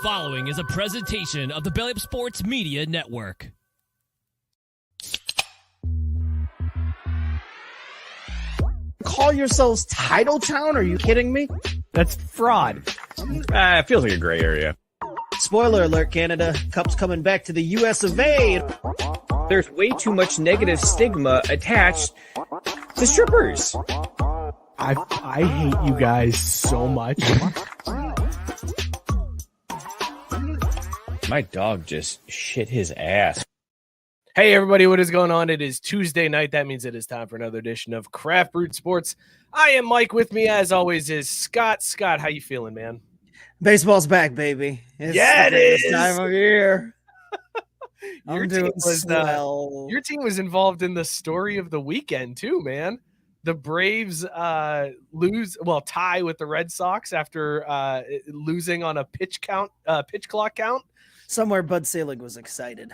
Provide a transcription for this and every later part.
following is a presentation of the Belly Up Sports Media Network. Call yourselves Title Town? Are you kidding me? That's fraud. It feels like a gray area. Spoiler alert, Canada. Cup's coming back to the US of A. There's way too much negative stigma attached to strippers. I hate you guys so much. My dog just shit his ass. Hey everybody, what is going on? It is Tuesday night. That means it is time for another edition of Craft Brewed Sports. I am Mike. With me, as always, is Scott. Scott, how you feeling, man? Baseball's back, baby. It is. This time of year. Your team was involved in the story of the weekend too, man. The Braves tie with the Red Sox after losing on a pitch clock count. Somewhere Bud Selig was excited.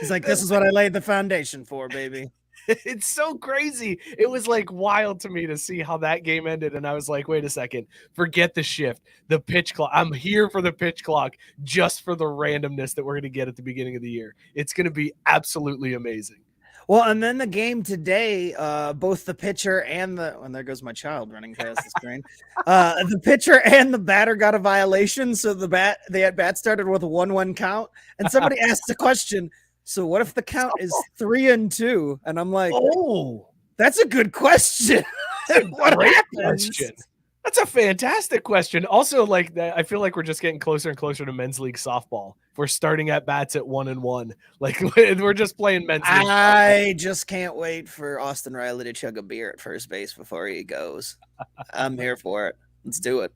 He's like, this is what I laid the foundation for, baby. It's so crazy. It was like wild to me to see how that game ended. And I was like, wait a second, forget the shift, the pitch clock. I'm here for the pitch clock just for the randomness that we're going to get at the beginning of the year. It's going to be absolutely amazing. Well, and then the game today, both the pitcher and there goes my child running past the screen. The pitcher and the batter got a violation. So the bat started with a 1-1 count. And somebody asked the question, so what if the count is 3-2? And I'm like, oh, that's a good question. What happens? That's a fantastic question. Also, like, I feel like we're just getting closer and closer to men's league softball. We're starting at bats at 1-1. Like, we're just playing men's league. I just can't wait for Austin Riley to chug a beer at first base before he goes. I'm here for it. Let's do it.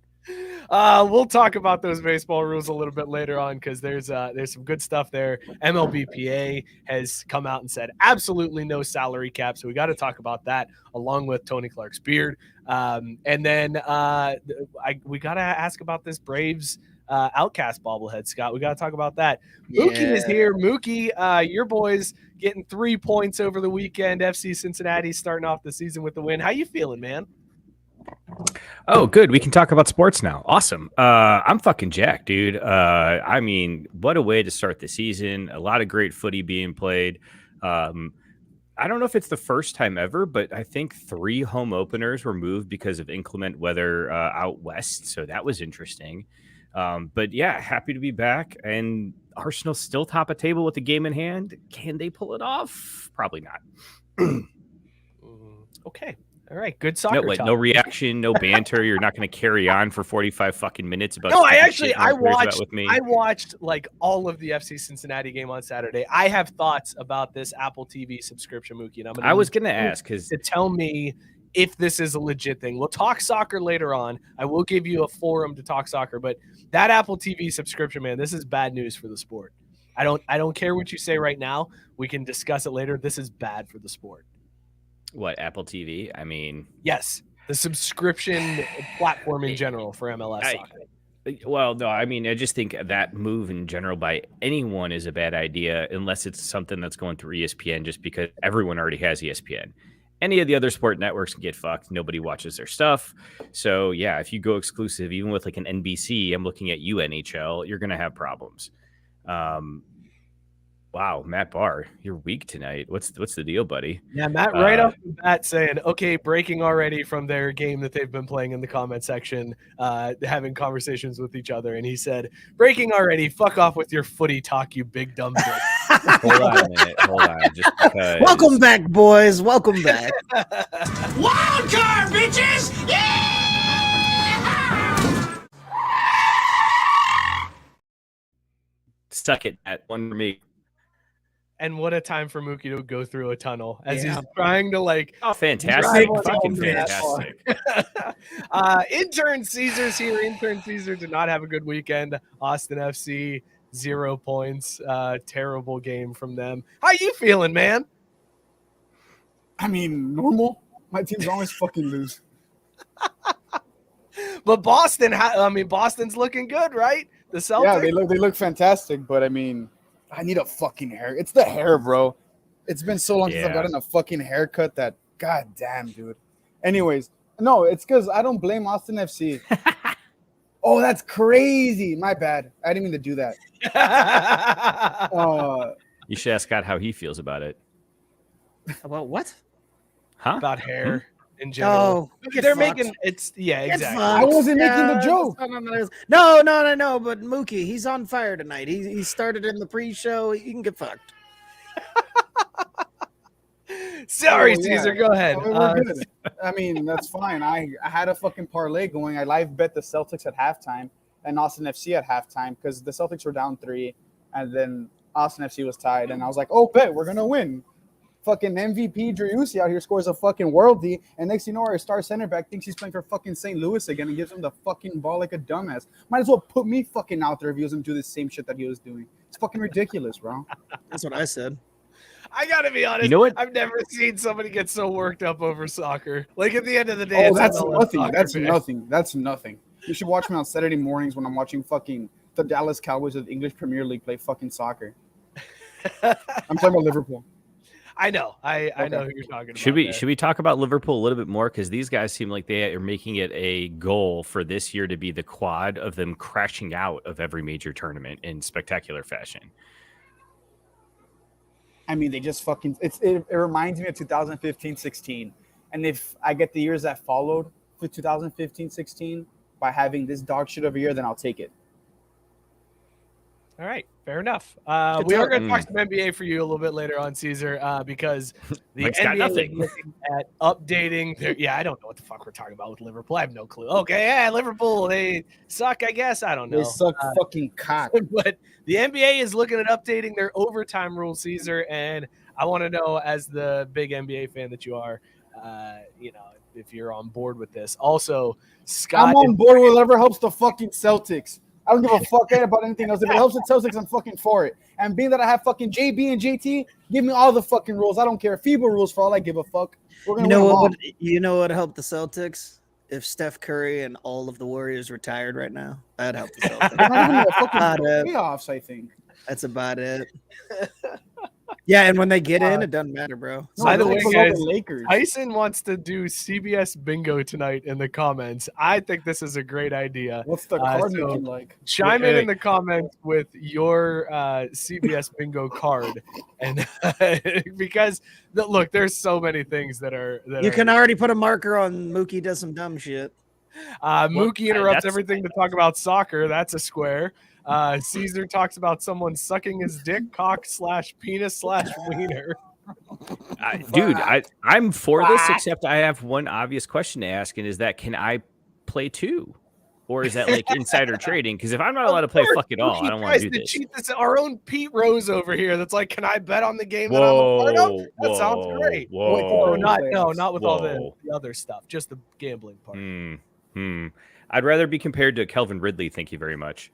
We'll talk about those baseball rules a little bit later on because there's some good stuff there. MLBPA has come out and said absolutely no salary cap, so we got to talk about that along with Tony Clark's beard. And then we got to ask about this Braves Outkast bobblehead, Scott. We got to talk about that. Yeah. Mookie is here. Mookie, your boys getting 3 points over the weekend. FC Cincinnati starting off the season with the win. How you feeling, man? Oh, good. We can talk about sports now. Awesome. I'm fucking jacked, dude. I mean, what a way to start the season. A lot of great footy being played. I don't know if it's the first time ever, but I think 3 home openers were moved because of inclement weather out west. So that was interesting. But yeah, happy to be back. And Arsenal still top of table with the game in hand. Can they pull it off? Probably not. Okay. All right, good soccer. No reaction, no banter. You're not going to carry on for 45 fucking minutes about. No, I watched like all of the FC Cincinnati game on Saturday. I have thoughts about this Apple TV subscription, Mookie, and I was going to ask to tell me if this is a legit thing. We'll talk soccer later on. I will give you a forum to talk soccer, but that Apple TV subscription, man, this is bad news for the sport. I don't care what you say right now. We can discuss it later. This is bad for the sport. What, Apple TV? I mean, yes, the subscription platform in general for MLS soccer. Well, no, I mean, I just think that move in general by anyone is a bad idea unless it's something that's going through ESPN just because everyone already has ESPN. Any of the other sport networks can get fucked. Nobody watches their stuff. So, yeah, if you go exclusive, even with like an NBC, I'm looking at you, NHL, you're going to have problems. Wow, Matt Barr, you're weak tonight. What's the deal, buddy? Yeah, Matt right off the bat saying, okay, breaking already from their game that they've been playing in the comment section, having conversations with each other. And he said, breaking already, fuck off with your footy talk, you big dumb bitch. Hold on a minute. Hold on. Just because. Welcome back, boys. Welcome back. Wild card, bitches! Yeah! Suck it at one for me. And what a time for Mookie to go through a tunnel as he's trying to like. Oh, fantastic. Fucking fantastic. Intern Cesar's here. Intern Cesar did not have a good weekend. Austin FC, 0 points. Terrible game from them. How you feeling, man? I mean, normal. My teams always fucking lose. But Boston's looking good, right? The Celtics? Yeah, they look fantastic, but I mean, I need a fucking hair. It's the hair, bro. It's been so long since I've gotten a fucking haircut that, god damn, dude. Anyways, no, it's because I don't blame Austin FC. Oh, that's crazy. My bad. I didn't mean to do that. You should ask Scott how he feels about it. About what? Huh? About hair in general. Oh, They're making it's exactly. I wasn't making the joke. No. But Mookie, he's on fire tonight. He started in the pre-show. He can get fucked. Sorry, Oh, Cesar. Go ahead. We're good. I mean, that's fine. I had a fucking parlay going. I live bet the Celtics at halftime and Austin FC at halftime because the Celtics were down 3, and then Austin FC was tied. And I was like, oh, bet we're gonna win. Fucking MVP Driussi out here scores a fucking worldie, and next thing you know, our star center back thinks he's playing for fucking St. Louis again and gives him the fucking ball like a dumbass. Might as well put me fucking out there if he was gonna do the same shit that he was doing. It's fucking ridiculous, bro. That's what I said. I gotta be honest. You know what? I've never seen somebody get so worked up over soccer. Like at the end of the day, Oh, it's that's MLB nothing. soccer, That's man. nothing. That's nothing. You should watch me on Saturday mornings when I'm watching fucking the Dallas Cowboys of the English Premier League play fucking soccer. I'm talking about Liverpool. I know. I know who you're talking about. Should we talk about Liverpool a little bit more? Because these guys seem like they are making it a goal for this year to be the quad of them crashing out of every major tournament in spectacular fashion. I mean, they just fucking it reminds me of 2015-16. And if I get the years that followed for 2015-16 by having this dog shit of a year, then I'll take it. All right, fair enough. We are going to talk some NBA for you a little bit later on, Cesar, because the Mike's got NBA nothing. is looking at updating their. Yeah, I don't know what the fuck we're talking about with Liverpool. I have no clue. Okay, yeah, Liverpool, they suck, I guess. I don't know. They suck fucking cock. But the NBA is looking at updating their overtime rule, Cesar, and I want to know, as the big NBA fan that you are, if you're on board with this. Also, Scott, I'm on board with whatever helps the fucking Celtics. I don't give a fuck about anything else. If it helps the Celtics, I'm fucking for it. And being that I have fucking JB and JT, give me all the fucking rules. I don't care. FIBA rules for all I give a fuck. We're gonna You know what helped the Celtics? If Steph Curry and all of the Warriors retired right now, that'd help the Celtics. They're not even in the fucking playoffs, I think. That's about it. Yeah, and when they get in, it doesn't matter, bro. No, By the way, guys, the Lakers. Tyson wants to do CBS bingo tonight in the comments. I think this is a great idea. What's the card so looking like? Chime in the comments with your CBS bingo card, and because look, there's so many things that are. You can already put a marker on Mookie does some dumb shit. Mookie interrupts everything to talk about soccer. That's a square. Cesar talks about someone sucking his dick, cock / penis / wiener. Dude, I'm for this, except I have one obvious question to ask, and is that can I play too? Or is that like insider trading? Because if I'm not allowed to play fuck it all, I don't want to do this. Cheat this. Our own Pete Rose over here that's like, can I bet on the game that I'm a part of? That sounds great. Whoa. Not with all the other stuff, just the gambling part. I'd rather be compared to Kelvin Ridley, thank you very much.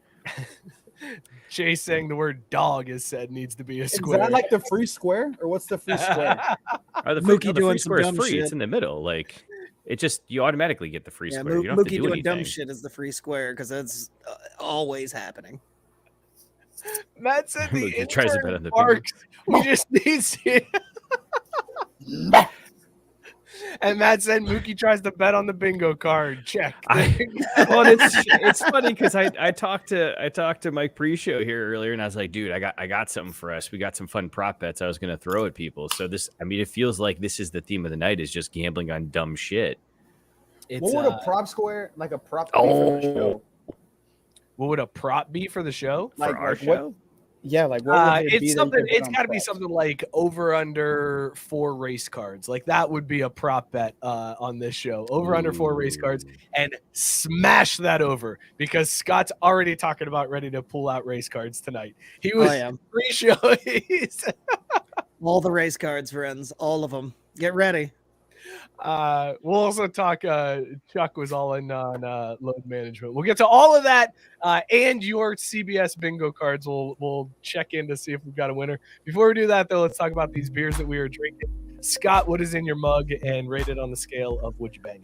Jay saying the word dog is said needs to be a square. Is that like the free square, or what's the free square? The Mookie free doing square some is dumb free. shit. It's in the middle. Like it just you automatically get the free Yeah, square. You don't have to Mookie do doing anything. dumb shit is the free square because that's always happening. Matt said the He tries to bet on intern the barks. We just need to. And Matt said Mookie tries to bet on the bingo card. Check. It's funny because I talked to Mike pre-show here earlier, and I was like, dude, I got something for us. We got some fun prop bets I was gonna throw at people. So it feels like this is the theme of the night is just gambling on dumb shit. What would a prop square like a prop be for the show? What would a prop be for the show? For our show? Yeah, like what would it be it's that you something. could put It's on got to be props? something like over under 4 race cards. Like that would be a prop bet on this show. Over under 4 race cards, and smash that over because Scott's already talking about ready to pull out race cards tonight. He was pre-show. All the race cards, friends, all of them. Get ready. We'll also talk. Chuck was all in on load management. We'll get to all of that and your CBS bingo cards. We'll check in to see if we've got a winner. Before we do that, though, let's talk about these beers that we are drinking. Scott, what is in your mug and rate it on the scale of would you bang?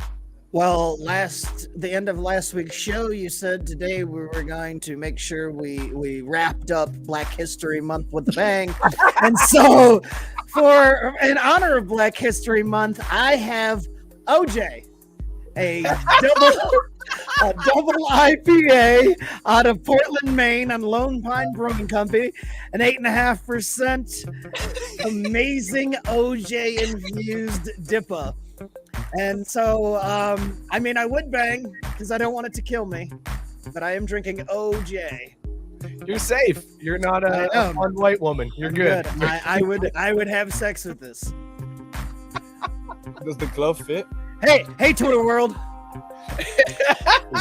Well, the end of last week's show, you said today we were going to make sure we wrapped up Black History Month with a bang. And so in honor of Black History Month, I have OJ, a a double IPA out of Portland, Maine on Lone Pine Brewing Company, an 8.5% amazing OJ infused Dippa. And so, I mean, I would bang because I don't want it to kill me, but I am drinking OJ. You're safe. You're not a fun white woman. You're good. I would have sex with this. Does the glove fit? Hey, Twitter world. Is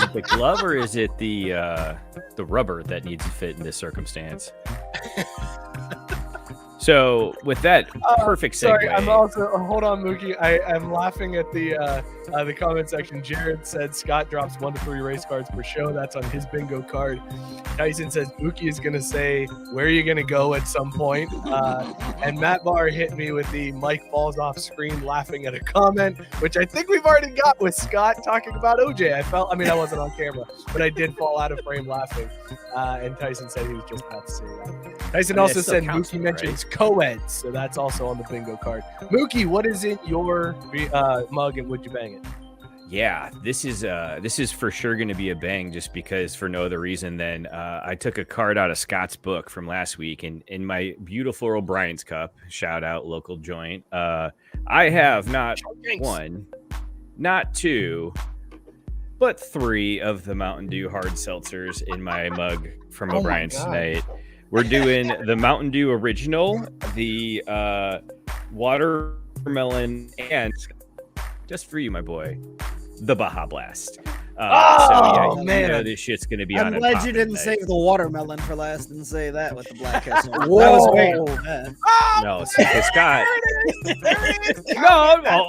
it the glove or is it the rubber that needs to fit in this circumstance? So with that perfect segue. Sorry, I'm also hold on, Mookie. I'm laughing at the comment section. Jared said Scott drops 1 to 3 race cards per show. That's on his bingo card. Tyson says Mookie is gonna say, "Where are you gonna go?" at some point. And Matt Barr hit me with the Mike falls off screen laughing at a comment, which I think we've already got with Scott talking about OJ. I mean, I wasn't on camera, but I did fall out of frame laughing. And Tyson said he was just about to say that. Tyson also said Mookie mentions co-eds, so that's also on the bingo card. Mookie, what is in your mug and would you bang it? Yeah, this is for sure going to be a bang, just because for no other reason than I took a card out of Scott's book from last week, and in my beautiful O'Brien's cup, shout out local joint, I have not one, not two, but 3 of the Mountain Dew hard seltzers in my mug from O'Brien's tonight. We're doing the Mountain Dew Original, the watermelon, and just for you, my boy, the Baja Blast. Man, you know this shit's gonna be on. I'm glad you didn't save the watermelon for last and say that with the Black Castle. That Whoa. was great. Man. No, Scott.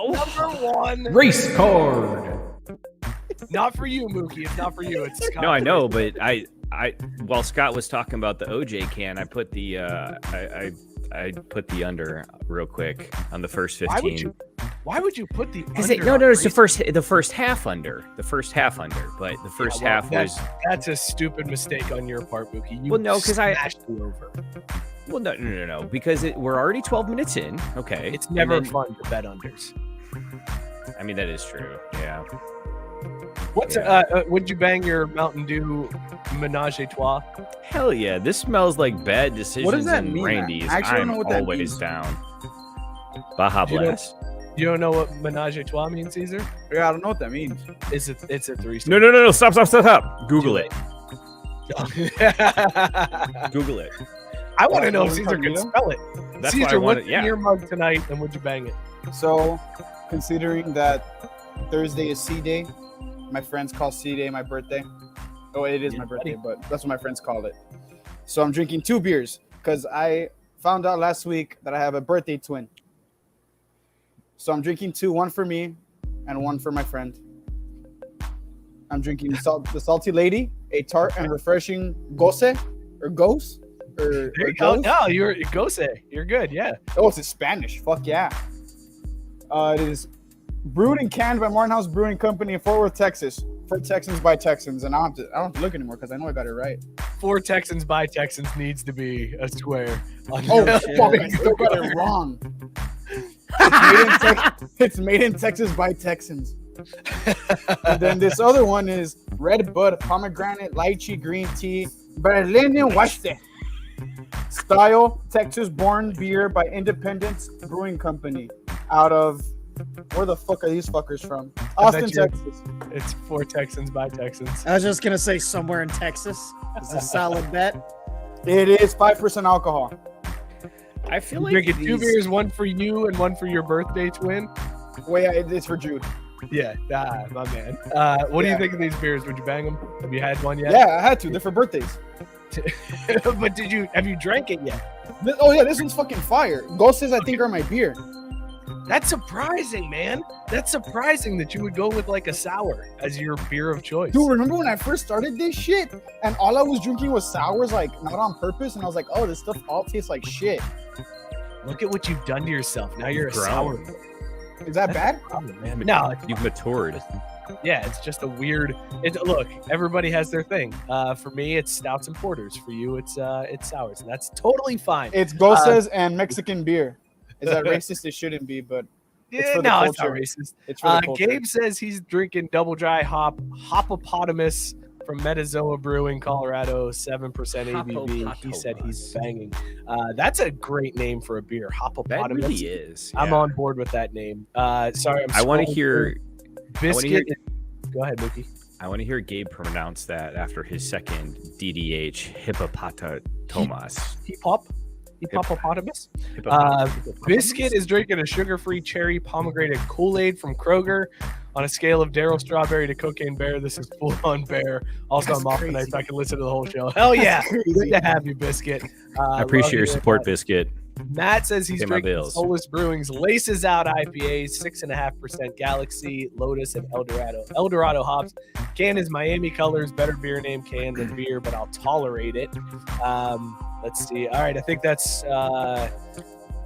Number 1 Race card. Not for you, Mookie. It's not for you. It's Scott. No, I know, but I while Scott was talking about the OJ can, I put the I put the under real quick on the first 15. Why would you put the Because under? no, it's the first half under. The first half under, but the first half was. That's a stupid mistake on your part, Mookie. Well, no, because I smashed it over. Well, no, because we're already 12 minutes in. Okay, It's never fun to bet unders. I mean, that is true. Yeah. What's would you bang your Mountain Dew Menage a Trois? Hell yeah! This smells like bad decisions. What does that in mean? Randy's. I actually don't know what that always means. down. Baja Blast. You don't know what Menage a Trois means, Cesar? Yeah, I don't know what that means. It's a 3-star. No! Stop! Google it. Google it. I want to know if Oh, Cesar can incognito? spell it. That's Cesar, why I wanted. what's Yeah. in your mug tonight, and would you bang it? So, considering that Thursday is C Day, my friends call C Day my birthday. Oh, it is my birthday, but that's what my friends call it. So I'm drinking 2 beers because I found out last week that I have a birthday twin. So I'm drinking 2, 1 for me and 1 for my friend. I'm drinking the Salty Lady, a tart and refreshing gose or gose. There you go. No, you're Gose. You're good. Yeah. Oh, it's in Spanish. Fuck yeah. It is brewed and canned by Martin House Brewing Company in Fort Worth, Texas. For Texans by Texans. And I don't have to look anymore because I know I got it right. For Texans by Texans needs to be a square. Oh, fuck. I still got it wrong. It's made in Texas by Texans. And then this other one is Red Bud, pomegranate, lychee, green tea, Berliner Weisse. Style, Texas-born beer by Independence Brewing Company out of, where the fuck are these fuckers from? Austin, Texas. It's For Texans by Texans. I was just gonna say somewhere in Texas. It's a solid bet. It is 5% alcohol. I feel You're like drinking 2 beers, 1 for you and 1 for your birthday twin. Well, yeah, it's for Jude. Yeah, my man. What do you think of these beers? Would you bang them? Have you had one yet? Yeah, I had to. They're for birthdays. But have you drank it yet? Oh, yeah, this one's fucking fire. Ghosts, I think, are my beer. That's surprising, man. That's surprising that you would go with like a sour as your beer of choice. Dude, remember when I first started this shit and all I was drinking was sours, like not on purpose, and I was like, oh, this stuff all tastes like shit. Look at what you've done to yourself. Now you're a Grown. sour. Is that bad? Problem, man. No, you've matured. yeah, it's just a weird. Look, everybody has their thing. For me, it's stouts and porters. For you, it's sours, and that's totally fine. It's Goses and Mexican beer. Is that racist? It shouldn't be, but Yeah, for the no, it's not culture. racist. It's for the culture. Gabe says he's drinking double dry hopopotamus from Metazoa Brewing, Colorado, 7% ABV. He said he's banging. That's a great name for a beer. That Hopopotamus. really is. I'm yeah. on board with that name. Sorry, I want to scrolling hear. through. Biscuit. Go ahead, Mookie. I want to hear Gabe pronounce that after his second DDH, hippopotatomas. Hippopotamus. Hippopotamus? Biscuit is drinking a sugar-free cherry pomegranate Kool-Aid from Kroger. On a scale of Daryl Strawberry to Cocaine Bear, this is full-on bear. Also, I'm off tonight, so I can listen to the whole show. Hell yeah. Good to have you, Biscuit. I appreciate your support, Biscuit. Matt says he's Pay my drinking bills. Solus Brewing's Laces Out IPA, 6.5% Galaxy, Lotus, and Eldorado hops. Can is Miami Colors, better beer name can than beer, but I'll tolerate it. Let's see. All right, I think that's let's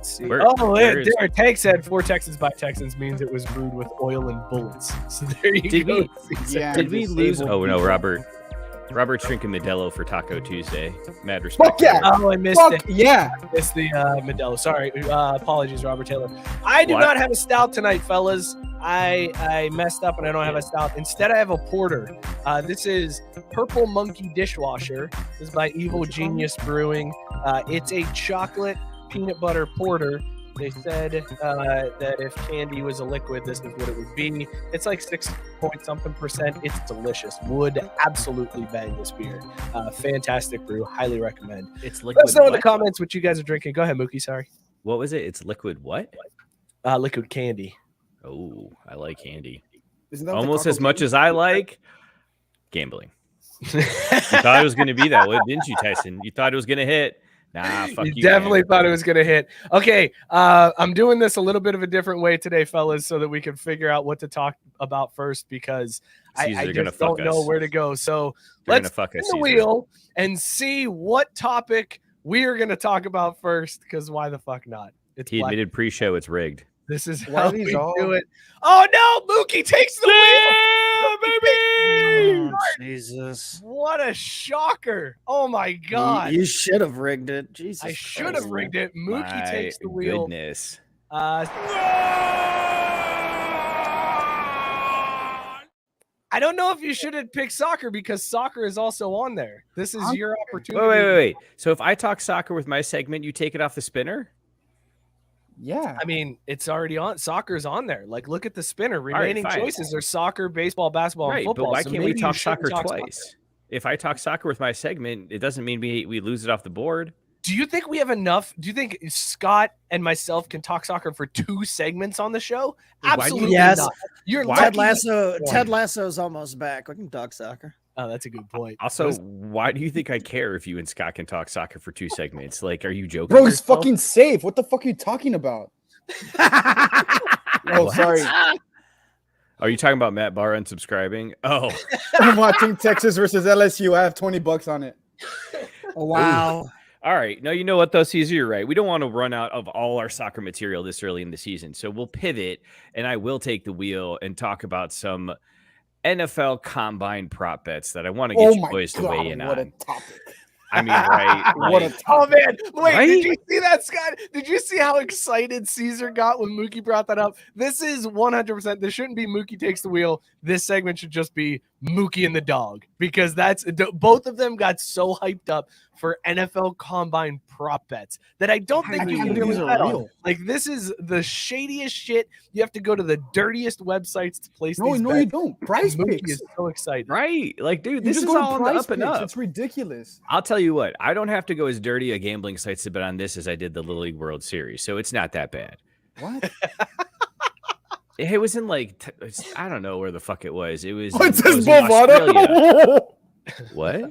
see. Derek Tank said 4 Texans by Texans means it was brewed with oil and bullets. So there you go. Did we lose? Oh no, Robert's drinking Modelo for Taco Tuesday. Mad respect. Fuck yeah. Oh, I missed it. Yeah. It's the Modelo. Sorry. Apologies, Robert Taylor. I do not have a stout tonight, fellas. I messed up and I don't have a stout. Instead, I have a porter. This is Purple Monkey Dishwasher. This is by Evil Genius Brewing. It's a chocolate peanut butter porter. They said that if candy was a liquid, this is what it would be. It's like 6-point-something%. It's delicious. Would absolutely bang this beer. Fantastic brew. Highly recommend. It's liquid. Let us know in the comments what you guys are drinking. Go ahead, Mookie. Sorry. What was it? It's liquid what? Liquid candy. Oh, I like candy. Isn't that Almost as much as I like gambling. You thought it was going to be that way, didn't you, Tyson? You thought it was going to hit. Nah, fuck you. Definitely thought it was going to hit. Okay, I'm doing this a little bit of a different way today, fellas, so that we can figure out what to talk about first because I just don't know where to go. So let's spin the wheel and see what topic we are going to talk about first because why the fuck not? He admitted pre-show it's rigged. This is how we do it. Oh, no, Mookie takes the wheel. baby! Oh, Jesus. What a shocker. Oh, my God. You should have rigged it. Jesus. I should have rigged it. Mookie takes the wheel. Goodness. I don't know if you should have picked soccer because soccer is also on there. This is your opportunity. Wait. So if I talk soccer with my segment, you take it off the spinner? Yeah. I mean, it's already on. Soccer's on there. Like, look at the spinner. Remaining choices are soccer, baseball, basketball, and football. But why can't we talk soccer twice? Soccer. If I talk soccer with my segment, it doesn't mean we lose it off the board. Do you think we have enough? Do you think Scott and myself can talk soccer for 2 segments on the show? Absolutely yes. not. Ted Lasso's almost back. We can talk soccer. Oh, that's a good point. Also, why do you think I care if you and Scott can talk soccer for 2 segments? Like, are you joking? Bro, he's fucking safe. What the fuck are you talking about? Oh, sorry. Are you talking about Matt Barr unsubscribing? Oh, I'm watching Texas versus LSU. I have $20 on it. Oh, wow. Ooh. All right. No, you know what, though, Cesar, you're right. We don't want to run out of all our soccer material this early in the season. So we'll pivot, and I will take the wheel and talk about some NFL combine prop bets that I want to get you boys to weigh in what on. a topic. I mean, right? What a topic. Oh, man. Wait, Right? Did you see that, Scott? Did you see how excited Cesar got when Mookie brought that up? This is 100%. This shouldn't be Mookie takes the wheel. This segment should just be Mookie and the dog because both of them got so hyped up for NFL combine prop bets that I don't think we can really bet on. Like, this is the shadiest shit. You have to go to the dirtiest websites to place these No, bets. you don't. Price Mookie picks. is so excited. Right. Like, dude, You this just is go to all on the Price up and Picks. up. It's ridiculous. I'll tell you what, I don't have to go as dirty a gambling sites to bet on this as I did the Little League World Series, so it's not that bad. What? It was in like I don't know where the fuck it was. It was. It says in Australia. Bovada. What?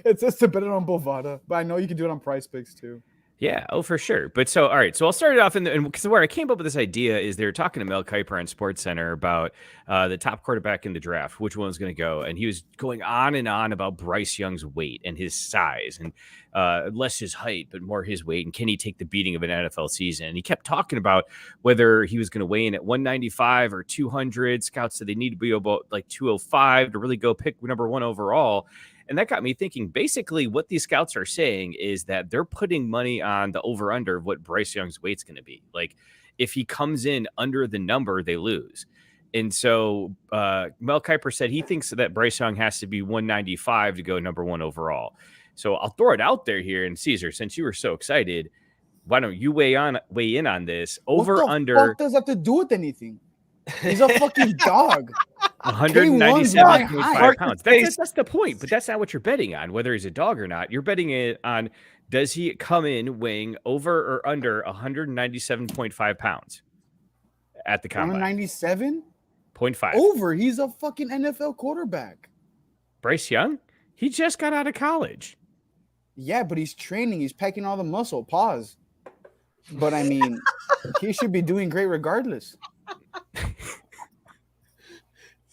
It says to bet it on Bovada, but I know you can do it on Price Picks too. Yeah, oh for sure. But so all right, so I'll start it off because where I came up with this idea is they were talking to Mel Kiper on SportsCenter about the top quarterback in the draft, which one's going to go, and he was going on and on about Bryce Young's weight and his size, and less his height but more his weight, and can he take the beating of an NFL season? And he kept talking about whether he was going to weigh in at 195 or 200. Scouts said they need to be about like 205 to really go pick number 1 overall. And that got me thinking, basically what these scouts are saying is that they're putting money on the over-under of what Bryce Young's weight's going to be. Like, if he comes in under the number, they lose. And so Mel Kiper said he thinks that Bryce Young has to be 195 to go number 1 overall. So I'll throw it out there here. And Cesar, since you were so excited, why don't you weigh in on this? Over what the under. fuck does that have to do with anything? He's a fucking dog. 197.5 pounds. That's the point, but that's not what you're betting on, whether he's a dog or not. You're betting it on, does he come in weighing over or under 197.5 pounds at the combine? 197? 0.5. Over. He's a fucking NFL quarterback. Bryce Young? He just got out of college. Yeah, but he's training. He's packing all the muscle. Pause. But I mean, he should be doing great regardless.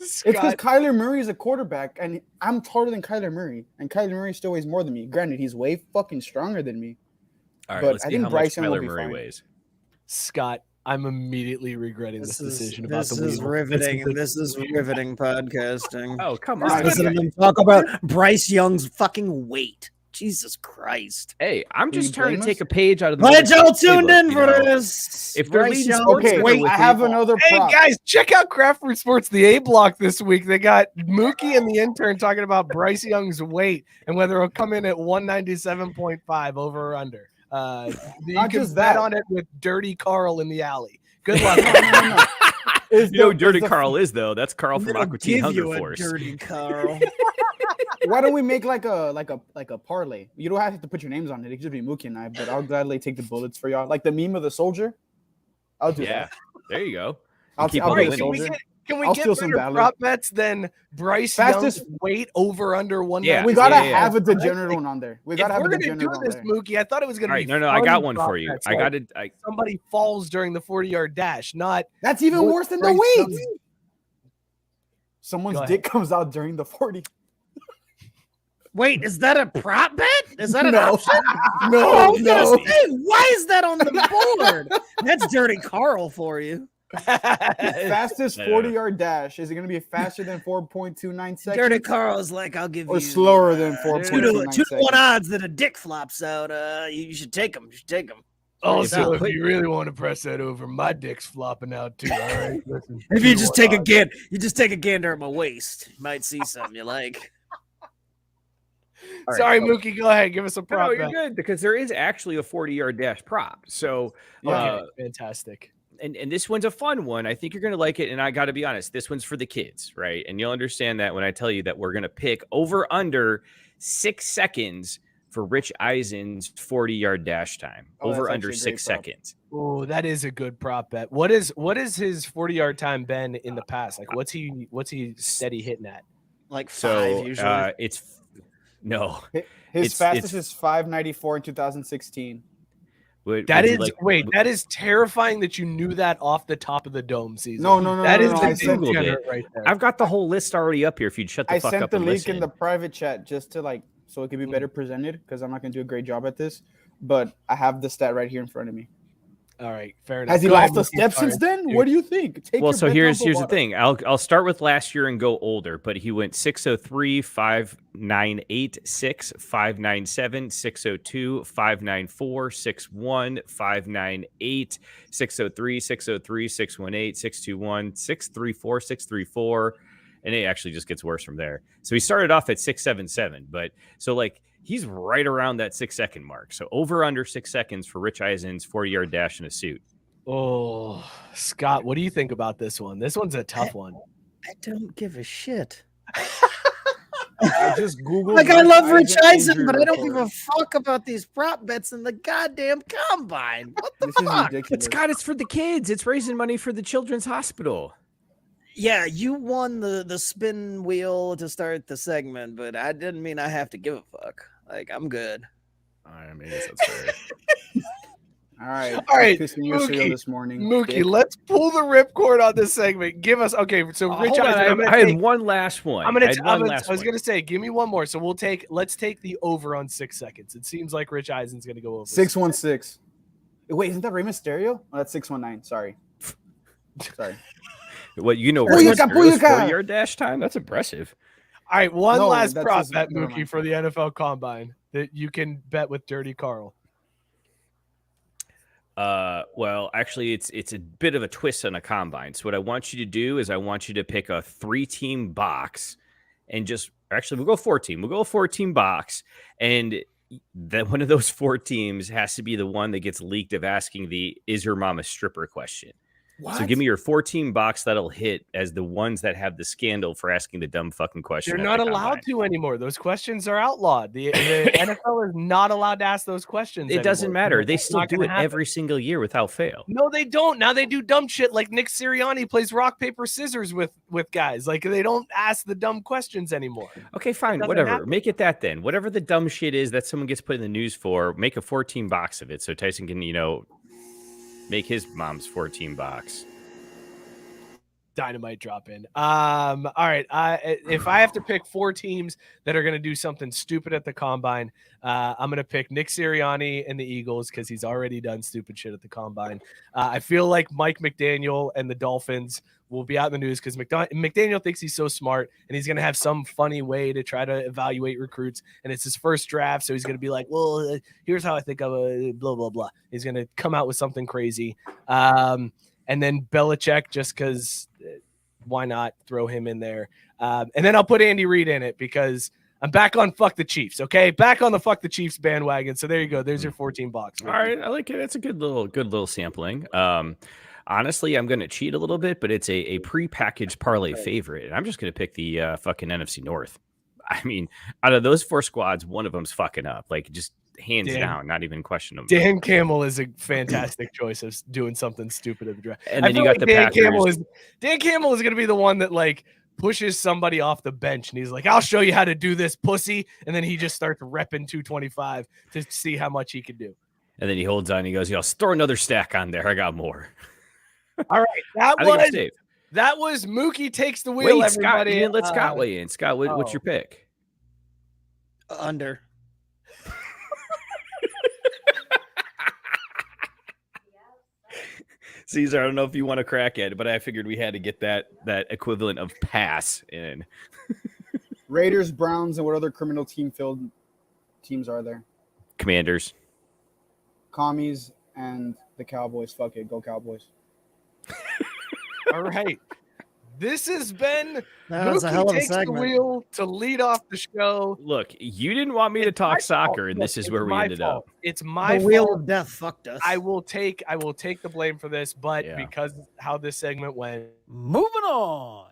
It's because Kyler Murray is a quarterback, and I'm taller than Kyler Murray, and Kyler Murray still weighs more than me. Granted, he's way fucking stronger than me. All right, but let's I see think how Bryce much Young will Kyler be Murray fine. weighs. Scott, I'm immediately regretting this decision about the This is wheel. riveting. This is riveting podcasting. Oh, come Just on. listen to them talk about Bryce Young's fucking weight. Jesus Christ. Hey, I'm Can just you trying blame to take us? a page out of the Glad y'all tuned playbook, in you for know. this. If they're Bryce leading Young- sports Okay, Wait, I have another Hey prop. guys, check out Craft Root Sports, the A block this week. They got Mookie and the intern talking about Bryce Young's weight and whether it'll come in at 197.5 over or under. You Not can just bet that. on it with Dirty Carl in the alley. Good luck. No. Is You know who the- Dirty is the- Carl is, though. That's Carl from It'll Aqua Teen give Hunger you a Force. dirty Carl. Why don't we make like a parlay? You don't have to put your names on it. It could just be Mookie and I, but I'll gladly take the bullets for y'all. Like the meme of the soldier. I'll do Yeah, that. there you go. I'll keep I'll on be Wait, the winning. can we soldier. get, can we I'll get steal some better valor. prop bets than Bryce Fastest- Young's weight over under 1? Yeah. We gotta yeah. have a degenerate one on there. We If gotta have we're a gonna do degenerate on this, there. Mookie, I thought it was All gonna right, be. no, I got fun one prop for you. bets, I like got it. somebody falls during the 40-yard dash, not That's even What worse than the Bryce weight. Young- Someone's Go ahead. dick comes out during the 40. Wait, is that a prop bet? Is that an No. option? No, I was gonna no. say, why is that on the board? That's Dirty Carl for you. Fastest Yeah. 40-yard dash. Is it gonna be faster than 4.29 seconds? Dirty Carl's like, I'll give Or you slower than 2 4.29 to 1 seconds. odds that a dick flops out. You should take them. You should take them. Also, Quick. if you really want to press that over, my dick's flopping out too. All right, listen. If you just take a 2-1 gander, you just take a gander at my waist. You might see something you like. odds. Sorry, Mookie. Go ahead. Give us a No, prop you're bet. good because there is actually a 40-yard dash prop. So, Okay, fantastic. and this one's a fun one. I think you're going to like it. And I got to be honest, this one's for the kids, right? And you'll understand that when I tell you that we're going to pick over under 6 seconds for Rich Eisen's 40-yard dash time. Oh, that's Over actually under a great 6 prop. seconds. Oh, that is a good prop bet. What is his 40-yard time been in the past? Like, what's he steady hitting at? Like 5 So usually. it's no. His It's- fastest is 5.94 in 2016. That is terrifying that you knew that off the top of the dome, Cesar. No, That is no, the I sent degenerate right there. I've got the whole list already up here. If you'd shut the I fuck sent up the and link listen. in the private chat just to so it could be better presented because I'm not gonna do a great job at this. But I have the stat right here in front of me. All right, fair enough. Has he Go ahead, lost a Mookie. step Sorry. since then? Dude. What do you think? Take Well, your so bet here's down the the water. thing. I'll start with last year and go older, but he went 603, 598, 6, 597, 602, 594, 61, 598, 603, 603, 618, 621, 634, 634. And it actually just gets worse from there. So he started off at 677, but so he's right around that 6 second mark. So over under 6 seconds for Rich Eisen's 40-yard dash in a suit. Oh, Scott, what do you think about this one? This one's a tough one. I don't give a shit. I just googled. Like I love Rich Eisen Eisen, but I don't give report. a fuck about these prop bets in the goddamn combine. What the This is fuck? ridiculous. But Scott, it's for the kids. It's raising money for the Children's Hospital. Yeah, you won the spin wheel to start the segment, but I didn't mean I have to give a fuck. Like I'm good. I mean, that's fair. All right, All right, pissing your cereal Mookie, this morning. Mookie, dick. let's pull the ripcord on this segment. Give us okay. So Rich Hold on, Eisen, I'm gonna I take- had one last one. I'm gonna. I had one last I was one. gonna say, give me one more. So let's take the over on 6 seconds. It seems like Rich Eisen's gonna go over 616. Wait, isn't that Rey Mysterio? Oh, that's 619. Sorry. What you know? Booyaka, booyaka. 40-yard dash time. That's impressive. All right, one No, last that's prop just- bet, never Mookie, mind. for the NFL Combine that you can bet with Dirty Carl. Well, actually, it's a bit of a twist on a combine. So what I want you to do is I want you to pick a 3-team box, and we'll go 4-team. We'll go a 4-team box, and that one of those 4 teams has to be the one that gets leaked of asking the "Is your mom a stripper?" question. So give me your 4-team box that'll hit as the ones that have the scandal for asking the dumb fucking question. They're not allowed to anymore. Those questions are outlawed. The NFL is not allowed to ask those questions. It doesn't matter. They It's still not do gonna it happen. every single year without fail. No, they don't. Now they do dumb shit like Nick Sirianni plays rock, paper, scissors with guys. Like they don't ask the dumb questions anymore. Okay, fine. Whatever. happen. Make it that then. Whatever the dumb shit is that someone gets put in the news for, make a 4-team box of it so Tyson can, make his mom's 4-team box. Dynamite drop in. All right. If I have to pick 4 teams that are going to do something stupid at the combine, I'm going to pick Nick Sirianni and the Eagles because he's already done stupid shit at the combine. I feel like Mike McDaniel and the Dolphins will be out in the news because McDaniel thinks he's so smart and he's going to have some funny way to try to evaluate recruits. And it's his first draft. So he's going to be like, well, here's how I think of a blah, blah, blah. He's going to come out with something crazy. And then Belichick, just because why not throw him in there? And then I'll put Andy Reid in it because I'm back on fuck the Chiefs. Okay, back on the fuck the Chiefs bandwagon. So there you go. There's your 14 box. All right, I like it. It's a good little sampling. Honestly, I'm going to cheat a little bit, but it's a pre-packaged parlay favorite, and I'm just going to pick the fucking NFC North. I mean, out of those 4 squads, one of them's fucking up. Like just hands down, not even questionable. Dan Campbell is a fantastic choice of doing something stupid at the draft. And then you got the Packers. Dan Campbell is going to be the one that like pushes somebody off the bench, and he's like, "I'll show you how to do this, pussy." And then he just starts repping 225 to see how much he can do. And then he holds on. And he goes, "Yo, throw another stack on there. I got more." All right, that was Mookie takes the wheel. Wait, everybody, Scott, let Scott weigh in. Scott, what's your pick? Under. Cesar, I don't know if you want to crack at it, but I figured we had to get that equivalent of pass in. Raiders, Browns, and what other criminal team-filled teams are there? Commanders. Commies and the Cowboys. Fuck it. Go Cowboys. All right. This has been That was a hell of a takes the segment. wheel to lead off the show. Look, you didn't want me to talk soccer, and this is where we ended up. It's my The wheel fault. of death fucked us. I will take the blame for this, but because how this segment went. Moving on.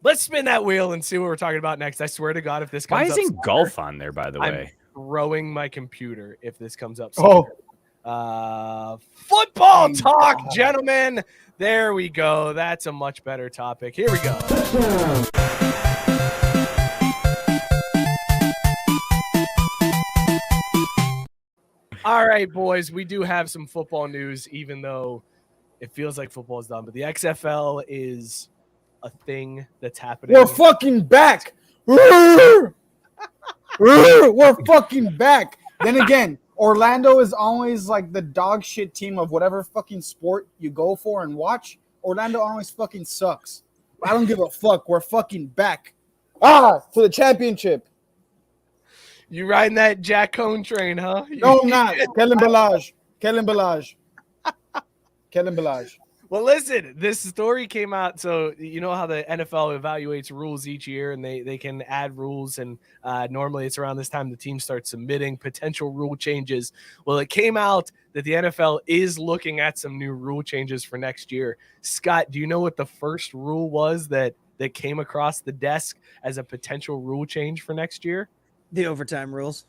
Let's spin that wheel and see what we're talking about next. I swear to God, if this Why comes up, isn't golf on there, by the way? I'm throwing my computer if this comes up. Oh. Football talk, gentlemen. There we go. That's a much better topic. Here we go. All right, boys. We do have some football news, even though it feels like football is done. But the XFL is a thing that's happening. We're fucking back. We're fucking back. Then again, Orlando is always like the dog shit team of whatever fucking sport you go for and watch. Orlando always fucking sucks. I don't give a fuck. We're fucking back. To the championship. You riding that Jack Cohn train, huh? No, I'm not. Kellen Balaj. Well, listen, this story came out. So you know how the NFL evaluates rules each year, and they can add rules. And normally it's around this time the team starts submitting potential rule changes. Well, it came out that the NFL is looking at some new rule changes for next year. Scott, do you know what the first rule was that came across the desk as a potential rule change for next year? The overtime rules.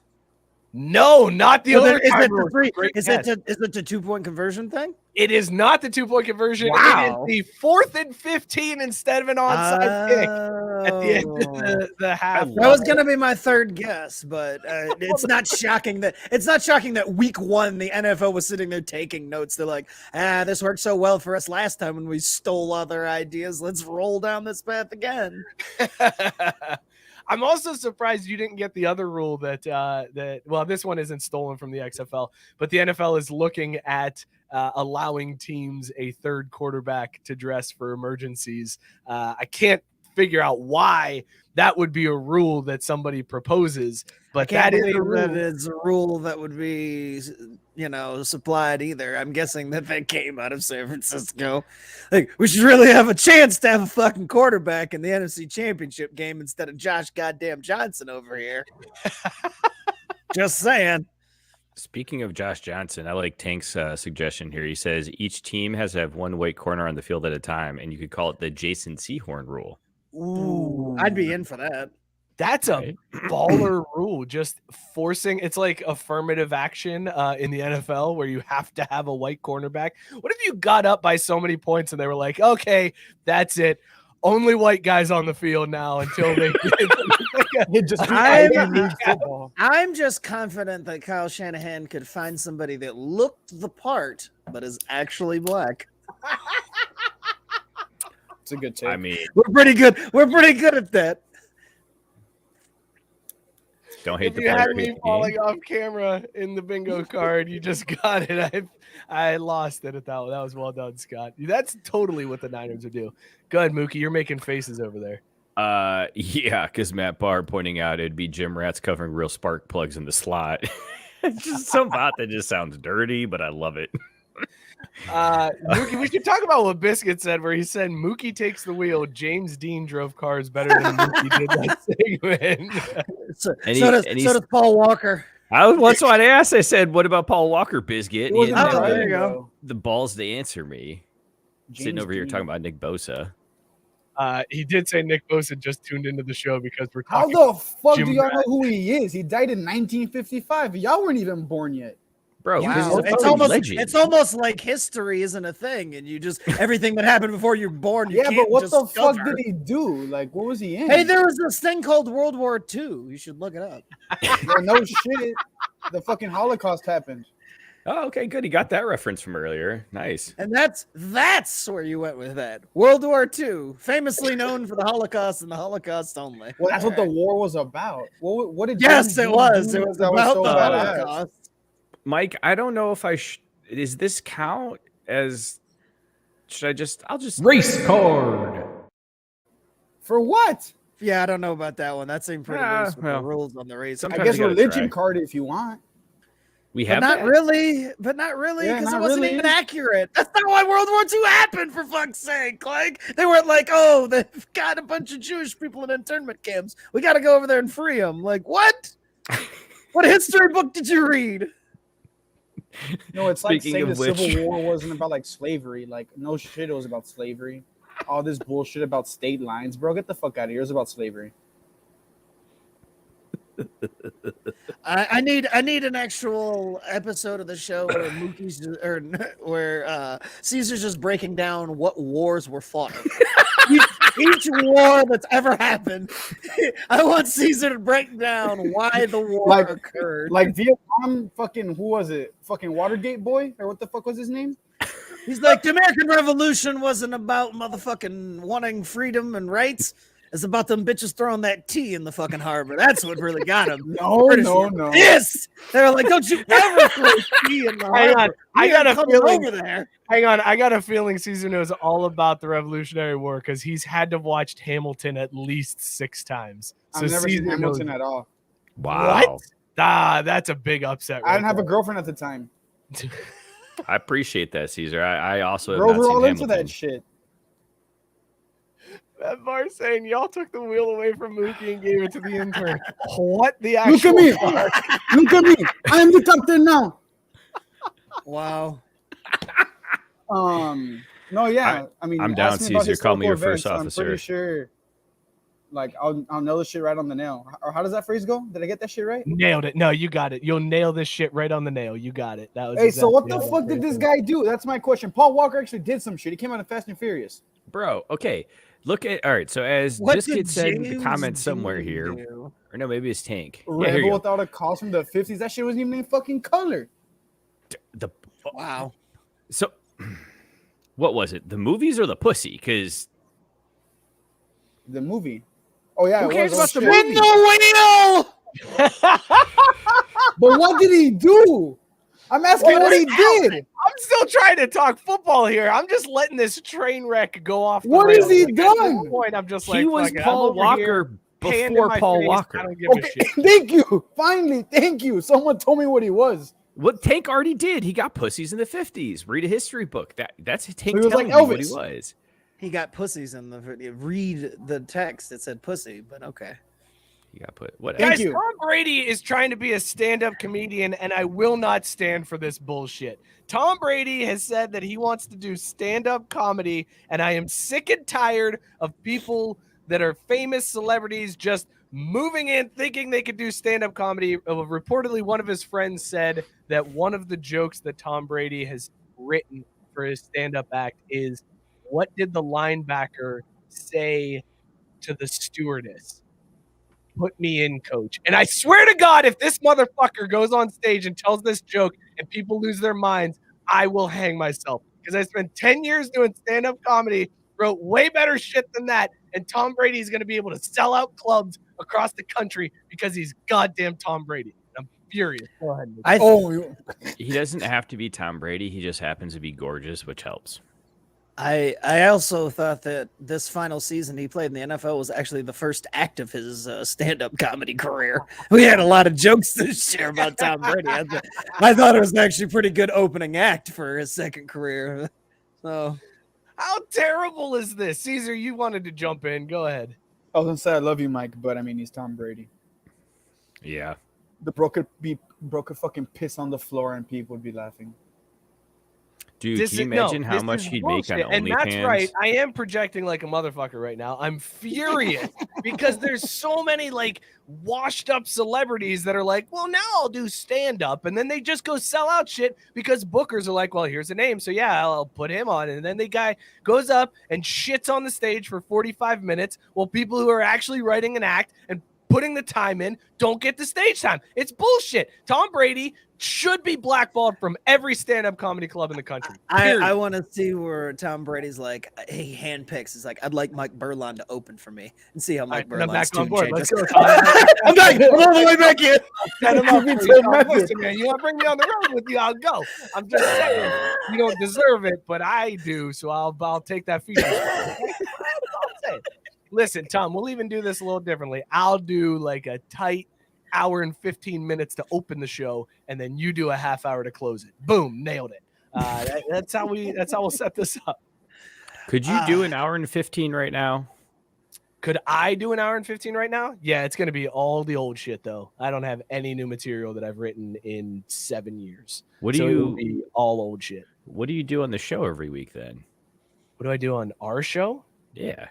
No, not the overtime rules. Is it the 2-point conversion thing? It is not the 2-point conversion. Wow. It is the 4th and 15 instead of an onside kick at the end of the half. That was going to be my third guess, but it's not shocking that week 1 the NFL was sitting there taking notes. They're like, this worked so well for us last time when we stole other ideas. Let's roll down this path again. I'm also surprised you didn't get the other rule that this one isn't stolen from the XFL, but the NFL is looking at allowing teams a third quarterback to dress for emergencies. I can't figure out why that would be a rule that somebody proposes, but that is a rule. That is a rule that would be supplied either. I'm guessing that came out of San Francisco. Like, we should really have a chance to have a fucking quarterback in the NFC Championship game instead of Josh goddamn Johnson over here. Just saying. Speaking of Josh Johnson, I like Tank's suggestion here. He says each team has to have one white corner on the field at a time, and you could call it the Jason Sehorn rule. Ooh, I'd be in for that. That's a baller rule. Just forcing, it's like affirmative action in the NFL where you have to have a white cornerback. What if you got up by so many points and they were like, okay, that's it. Only white guys on the field now until they I'm just confident that Kyle Shanahan could find somebody that looked the part but is actually black. It's a good take. I mean, we're pretty good at that. Don't hate if the you player. had me falling off camera in the bingo card, you just got it. I lost it at that one. That was well done, Scott. That's totally what the Niners would do. Go ahead, Mookie. You're making faces over there. Yeah, because Matt Barr pointing out it'd be gym rats covering real spark plugs in the slot. Just some bot that just sounds dirty, but I love it. Mookie, we should talk about what Biscuit said, where he said Mookie takes the wheel. James Dean drove cars better than Mookie did that segment. So does Paul Walker. That's what I asked. I said, "What about Paul Walker, Biscuit?" And he didn't have there you go. the balls to answer me. Sitting over here talking about Nick Bosa. He did say Nick Bosa just tuned into the show because we're How talking. the fuck Jim do y'all Rat. know who he is? He died in 1955. Y'all weren't even born yet. Bro, Wow. It's almost like history isn't a thing, and you just everything that happened before you're born. You Yeah, can't but what the discover. fuck did he do? Like, what was he in? Hey, there was this thing called World War II. You should look it up. Well, no shit. The fucking Holocaust happened. Oh, okay, good. He got that reference from earlier. Nice. And that's where you went with that. World War II, famously known for the Holocaust and the Holocaust only. Well, that's what the war was about. What did? Yes, James it was. Dean It do was that about so the badass? Holocaust. Mike, I don't know if does this count as I'll just Race card. For what? Yeah, I don't know about that one. That seemed pretty loose with the rules on the race. Sometimes I guess you gotta religion try. card if you want. We But have not that? really, Yeah, because it not wasn't really. even accurate. That's not why World War II happened, for fuck's sake. Like, they weren't like, oh, they've got a bunch of Jewish people in internment camps. We got to go over there and free them. Like, what? What history book did you read? No, it's like Speaking saying the of which- Civil War wasn't about like slavery. Like, no shit, it was about slavery. All this bullshit about state lines, bro. Get the fuck out of here. It was about slavery. I need an actual episode of the show where Mookie's where Cesar's just breaking down what wars were fought. Each war that's ever happened. I want Cesar to break down why the war occurred. Like Vietnam, fucking who was it? Fucking Watergate boy, or what the fuck was his name? He's like, the American Revolution wasn't about motherfucking wanting freedom and rights. It's about them bitches throwing that tea in the fucking harbor. That's what really got him. No. Yes, they were like, "Don't you ever throw tea in the harbor?" I got a feeling. over there. Hang on, I got a feeling Cesar knows all about the Revolutionary War because he's had to watch Hamilton at least 6 times. So I've never seen Cesar Hamilton knows- at all. Wow. What? That's a big upset. I didn't right have a there. girlfriend at the time. I appreciate that, Caesar. I also have Bro, not we're seen all into Hamilton. that shit. That bar saying y'all took the wheel away from Mookie and gave it to the intern. What the Look actual? at me. Look at me. I am the captain now. Wow. No, yeah. I mean, I'm ask down, me about Caesar. Call me your historical first events, I'm pretty officer. sure. Like, I'll nail the shit right on the nail. Or how does that phrase go? Did I get that shit right? Nailed it. No, you got it. You'll nail this shit right on the nail. You got it. That was. Hey, so what exactly the how fuck that did this phrase guy do? That's my question. Paul Walker actually did some shit. He came out of Fast and Furious. Bro, okay. Look at all right. So as What Biscuit did said in the James comments somewhere Dean here, do? or no, maybe it's Tank. Yeah, here Rebel you go. without a cause from the 50s. That shit wasn't even in fucking color. The Wow. so what was it? The movies or the pussy? Because The movie. Oh, yeah. Who cares Oh, about the shit. In the wheel. But what did he do? I'm asking what he did. I'm still trying to talk football here. I'm just letting this train wreck go off. The What rails. has he Like, at done? this point, I'm just like, he was fuck it, I'm Paul over here, Walker hand in before my Paul face, Walker. I don't give a Okay, shit. thank you. Finally, thank you. Someone told me what he was. What Tank already did. He got pussies in the 50s. Read a history book. That's Tank So he was telling like you what he Elvis. was. He got pussies in the video. Read the text. It said pussy, but okay. He got put. What? Thank Guys, you. Tom Brady is trying to be a stand-up comedian, and I will not stand for this bullshit. Tom Brady has said that he wants to do stand-up comedy, and I am sick and tired of people that are famous celebrities just moving in thinking they could do stand-up comedy. Reportedly, one of his friends said that one of the jokes that Tom Brady has written for his stand-up act is, what did the linebacker say to the stewardess? Put me in, coach. And I swear to God, if this motherfucker goes on stage and tells this joke and people lose their minds, I will hang myself. Because I spent 10 years doing stand-up comedy, wrote way better shit than that, and Tom Brady is going to be able to sell out clubs across the country because he's goddamn Tom Brady. I'm furious. Go ahead. Nick. He doesn't have to be Tom Brady. He just happens to be gorgeous, which helps. I also thought that this final season he played in the NFL was actually the first act of his stand-up comedy career. We had a lot of jokes this year about Tom Brady. I thought it was actually a pretty good opening act for his second career. So, how terrible is this? Cesar, you wanted to jump in. Go ahead. I was gonna say I love you, Mike, but I mean he's Tom Brady. Yeah. The bro could fucking piss on the floor and people would be laughing. Dude, can you imagine how much he'd make on OnlyFans? And that's right. I am projecting like a motherfucker right now. I'm furious because there's so many like washed up celebrities that are like, well, now I'll do stand up. And then they just go sell out shit because bookers are like, well, here's a name. So yeah, I'll put him on. And then the guy goes up and shits on the stage for 45 minutes while people who are actually writing an act and putting the time in don't get the stage time. It's bullshit. Tom Brady should be blackballed from every stand-up comedy club in the country. I want to see where Tom Brady's like, he handpicks. He's like, I'd like Mike Burlon to open for me and see how Mike Burlon's tune changes. I'm back. I'm all the way back in. Set him up. Listen, man, you want to bring me on the road with you? I'll go. I'm just saying, you don't deserve it, but I do, so I'll take that feature. Listen, Tom, we'll even do this a little differently. I'll do like a tight hour and 15 minutes to open the show, and then you do a half hour to close it. Boom, nailed it. That's how we'll set this up. Could you do an hour and 15 right now? Could I do an hour and 15 right now? Yeah, it's going to be all the old shit, though. I don't have any new material that I've written in 7 years. It will be all old shit. What do you do on the show every week then? What do I do on our show? Yeah.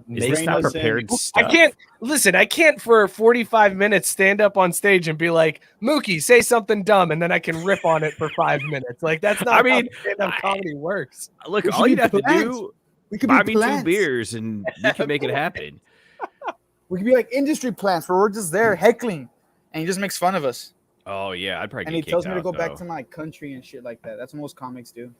Is this not prepared stuff? I can't for 45 minutes stand up on stage and be like, Mookie, say something dumb, and then I can rip on it for 5 minutes. Like, that's not how stand-up comedy works. Look, all you'd have to do, buy me 2 plants. beers and you can make it happen. We could be like industry plants where we're just there heckling and he just makes fun of us. Oh yeah, I'd probably and get he tells kicked me to out, go back though. to my country and shit like that. That's what most comics do.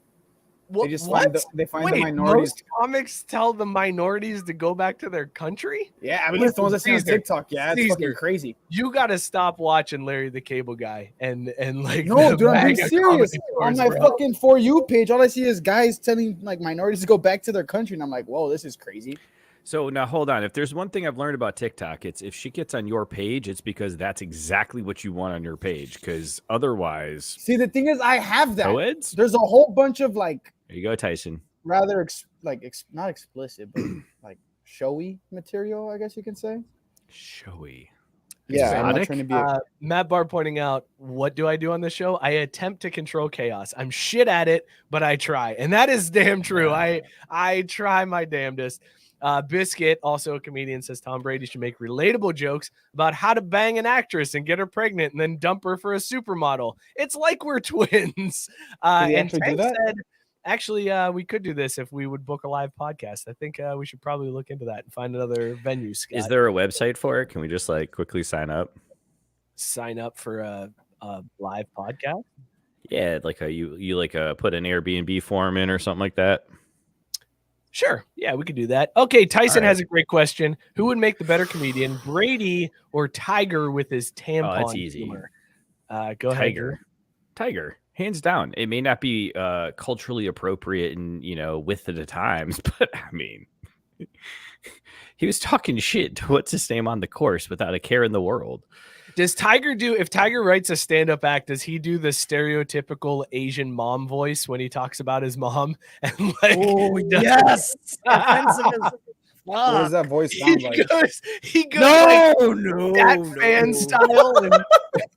What, they just what? find the minorities. Most comics tell the minorities to go back to their country? Yeah, I mean, it's the ones I see on Caesar, TikTok. Yeah, it's fucking crazy. You got to stop watching Larry the Cable Guy and like. No, dude, I'm being MAGA serious. On comedy my stores, bro. fucking For You page, all I see is guys telling like minorities to go back to their country, and I'm like, whoa, this is crazy. So now hold on. If there's one thing I've learned about TikTok, it's if she gets on your page, it's because that's exactly what you want on your page. Because otherwise, See, the thing is, I have that. co-eds? There's a whole bunch of like There you go, Tyson. rather not explicit, but like showy material, I guess you can say. Showy. Yeah, I'm not Exotic? trying to be. Matt Barr pointing out, what do I do on the show? I attempt to control chaos. I'm shit at it, but I try. And that is damn true. I try my damnedest. Biscuit, also a comedian, says Tom Brady should make relatable jokes about how to bang an actress and get her pregnant and then dump her for a supermodel. It's like we're twins. Did he And actually do Tank that? said, actually, we could do this if we would book a live podcast. I think we should probably look into that and find another venue. Scott. Is there a website for it? Can we just like quickly sign up? Sign up for a live podcast? Yeah, like you put an Airbnb form in or something like that. Sure. Yeah, we could do that. Okay, Tyson All right. has a great question. Who would make the better comedian, Brady or Tiger with his tampon? that's easy. humor? Go ahead. Tiger, hands down. It may not be culturally appropriate and with the times, but I mean, he was talking shit to what's his name on the course without a care in the world. Does Tiger if Tiger writes a stand-up act, does he do the stereotypical Asian mom voice when he talks about his mom? And like, Oh yes, offensive as What does that voice sound like? he goes no, like no, that fan style. And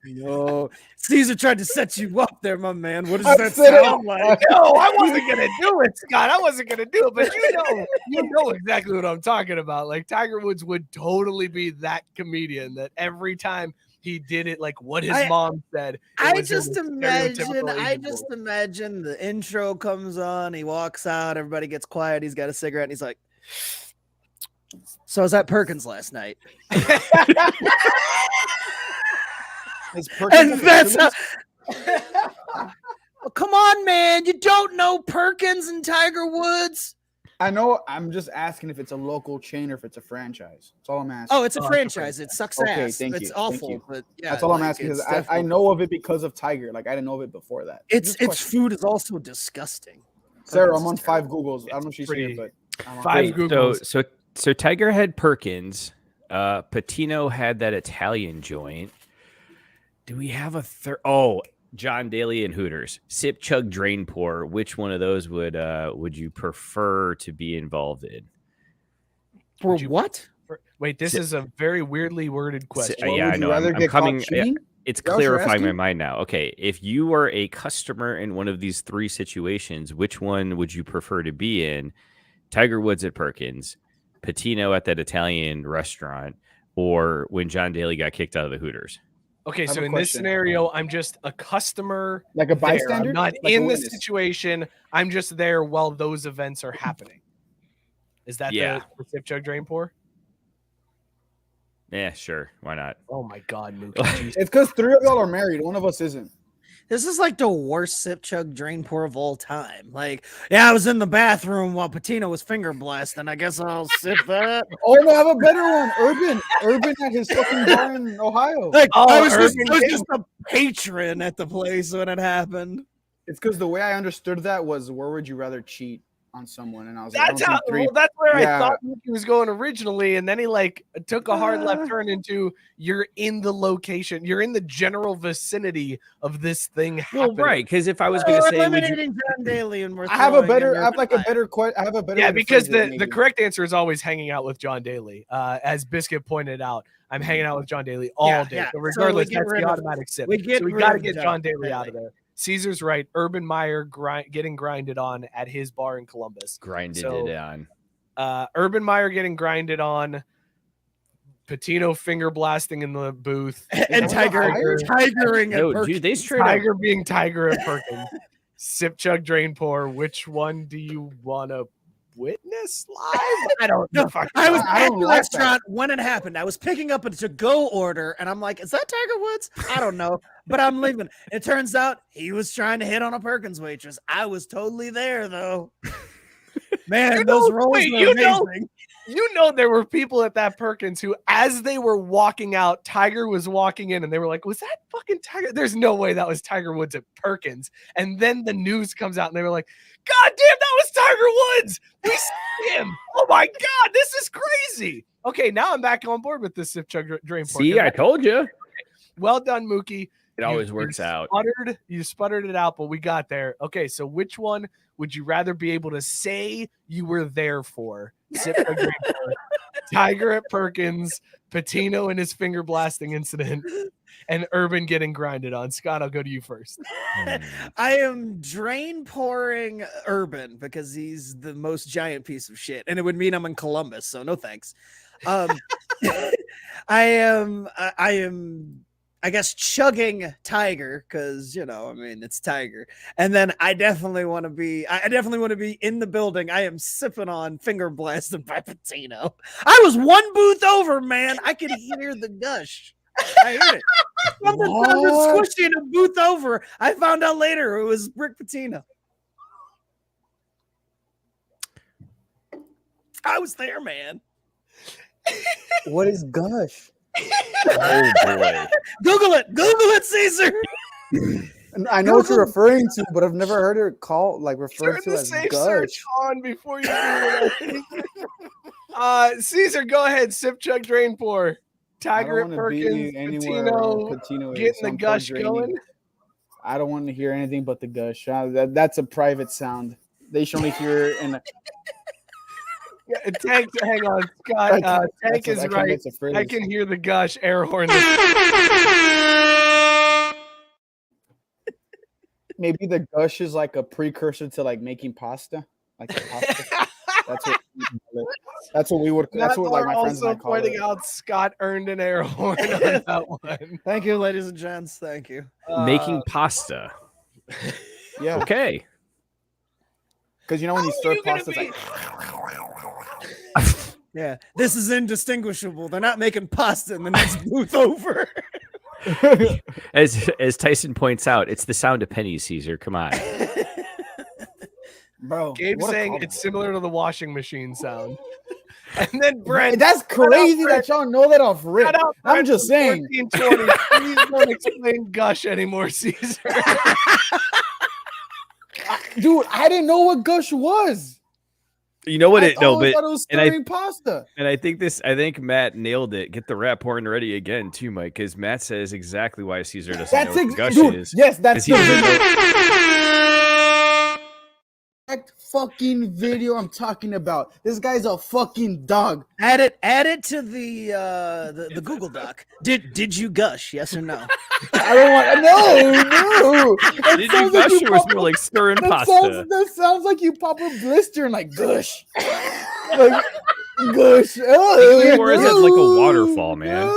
no. Caesar tried to set you up there, my man. What does I that said it. sound like? no, I wasn't gonna do it, Scott. I wasn't gonna do it, but you know exactly what I'm talking about. Like Tiger Woods would totally be that comedian that every time he did it, like what his mom said. I just imagine the intro comes on, he walks out, everybody gets quiet, he's got a cigarette, and he's like, so I was at Perkins last night. And that's how, oh, come on, man. You don't know Perkins and Tiger Woods? I know. I'm just asking if it's a local chain or if it's a franchise. That's all I'm asking. Oh, it's a franchise. It sucks Okay, ass. thank It's you. awful, Thank you. but yeah, That's all I'm like, asking because it's I know of it because of Tiger. Like I didn't know of it before that. Its food is also disgusting. Sarah, I'm on 5 Googles. I don't know if she's here, but I'm on 5 Googles. So Tiger had Perkins. Patino had that Italian joint. Do we have a third? Oh, John Daly and Hooters. Sip, chug, drain, pour. Which one of those would you prefer to be involved in? For what? Wait, this is a very weirdly worded question. Yeah, I know. I'm coming. It's clarifying my mind now. Okay, if you were a customer in one of these 3 situations, which one would you prefer to be in? Tiger Woods at Perkins, Patino at that Italian restaurant, or when John Daly got kicked out of the Hooters? Okay, so in this scenario, I'm just a customer, like a bystander. I'm not in this situation. I'm just there while those events are happening. Is that the sip, chug, drain, pour? Yeah, sure. Why not? Oh my God, Mookie. It's because 3 of y'all are married. One of us isn't. This is like the worst sip, chug, drain, pour of all time. Like, yeah, I was in the bathroom while Patino was finger blasting. I guess I'll sip that. Oh no, I have a better one. Urban at his fucking bar in Ohio. Like, I was just a patron at the place when it happened. It's because the way I understood that was, where would you rather cheat on someone? And I was that's like, that's where I thought he was going originally, and then he like took a hard left turn into you're in the location, you're in the general vicinity of this thing happening. Well, right? Because if I was going to say, eliminating John Daly, and I have a better question. Yeah, because the correct answer is always hanging out with John Daly. As Biscuit pointed out, I'm hanging out with John Daly all day. So regardless, that's the automatic sip. So we got to get John Daly out of there. Caesar's right. Urban Meyer getting grinded on at his bar in Columbus. Urban Meyer getting grinded on. Patino finger blasting in the booth. And Tigering at Perkins. Dude, they straight Tiger being Tiger at Perkins. Sip, chug, drain, pour. Which one do you want to witness live? I don't know. I was at the restaurant when it happened. I was picking up a to-go order, and I'm like, is that Tiger Woods? I don't know, but I'm leaving. It turns out he was trying to hit on a Perkins waitress. I was totally there, though. Man, those rolls were amazing. You know there were people at that Perkins who, as they were walking out, Tiger was walking in, and they were like, was that fucking Tiger? There's no way that was Tiger Woods at Perkins. And then the news comes out, and they were like, God damn, that was Tiger Woods. We see him. Oh, my God, this is crazy. Okay, now I'm back on board with this sip, chug, drain, pour. See, I told you. Well done, Mookie. It always works out. You sputtered it out, but we got there. Okay, so which one would you rather be able to say you were there for? Sip, chug, drain, pour. Tiger at Perkins, Patino and his finger blasting incident, and Urban getting grinded on. Scott, I'll go to you first. I am drain pouring Urban because he's the most giant piece of shit, and it would mean I'm in Columbus, so no thanks. I am I guess chugging Tiger because it's Tiger, and then I definitely want to be in the building. I am sipping on finger blasted by Patino. I was one booth over, man. I could hear the gush. I heard it. Something sounded squishy in a booth over. I found out later it was Rick Pitino. I was there, man. What is gush? Oh boy! Google it, Cesar. I know what you're referring to, but I've never heard it referred to as safe gush. search on before you do it. Cesar, go ahead. Sip, chug, drain, pour. Tiger don't at wanna be Perkins, anywhere Patino is, getting so the I'm gush draining. going. I don't want to hear anything but the gush. That's a private sound. They should only hear it in. Yeah, Tank, hang on, Scott. Tank is right. I can hear the gush air horn. Maybe the gush is like a precursor to like making pasta, like the pasta. That's what we would. That's what like my friends and I also call pointing it. out Scott earned an air horn on that one. Thank you, ladies and gents. Thank you. Making pasta. Yeah, Okay. because you know when you stir pasta, it's like Yeah, this is indistinguishable. They're not making pasta in the next booth over. As Tyson points out, it's the sound of pennies, Cesar. Come on. bro. Gabe's what a saying combo. it's similar to the washing machine sound. And then Brent, That's crazy that y'all know that off rip. shout out I'm Brent just from saying. 1420. Please don't explain gush anymore, Cesar. Dude, I didn't know what gush was. You know what? I thought it was and I- stirring pasta. And I think Matt nailed it. Get the rap horn ready again, too, Mike, because Matt says exactly why Cesar doesn't know what the gush dude. is. Yes, that's 'Cause he the doesn't exact fucking video I'm talking about. This guy's a fucking dog. Add it to the Google Doc. Did you gush? Yes or no? I don't want. No. That Did you sounds like gush or was pop- more like stirring that pasta? That sounds like you pop a blister and like gush. Like gush. Oh, Or is it like a waterfall, man?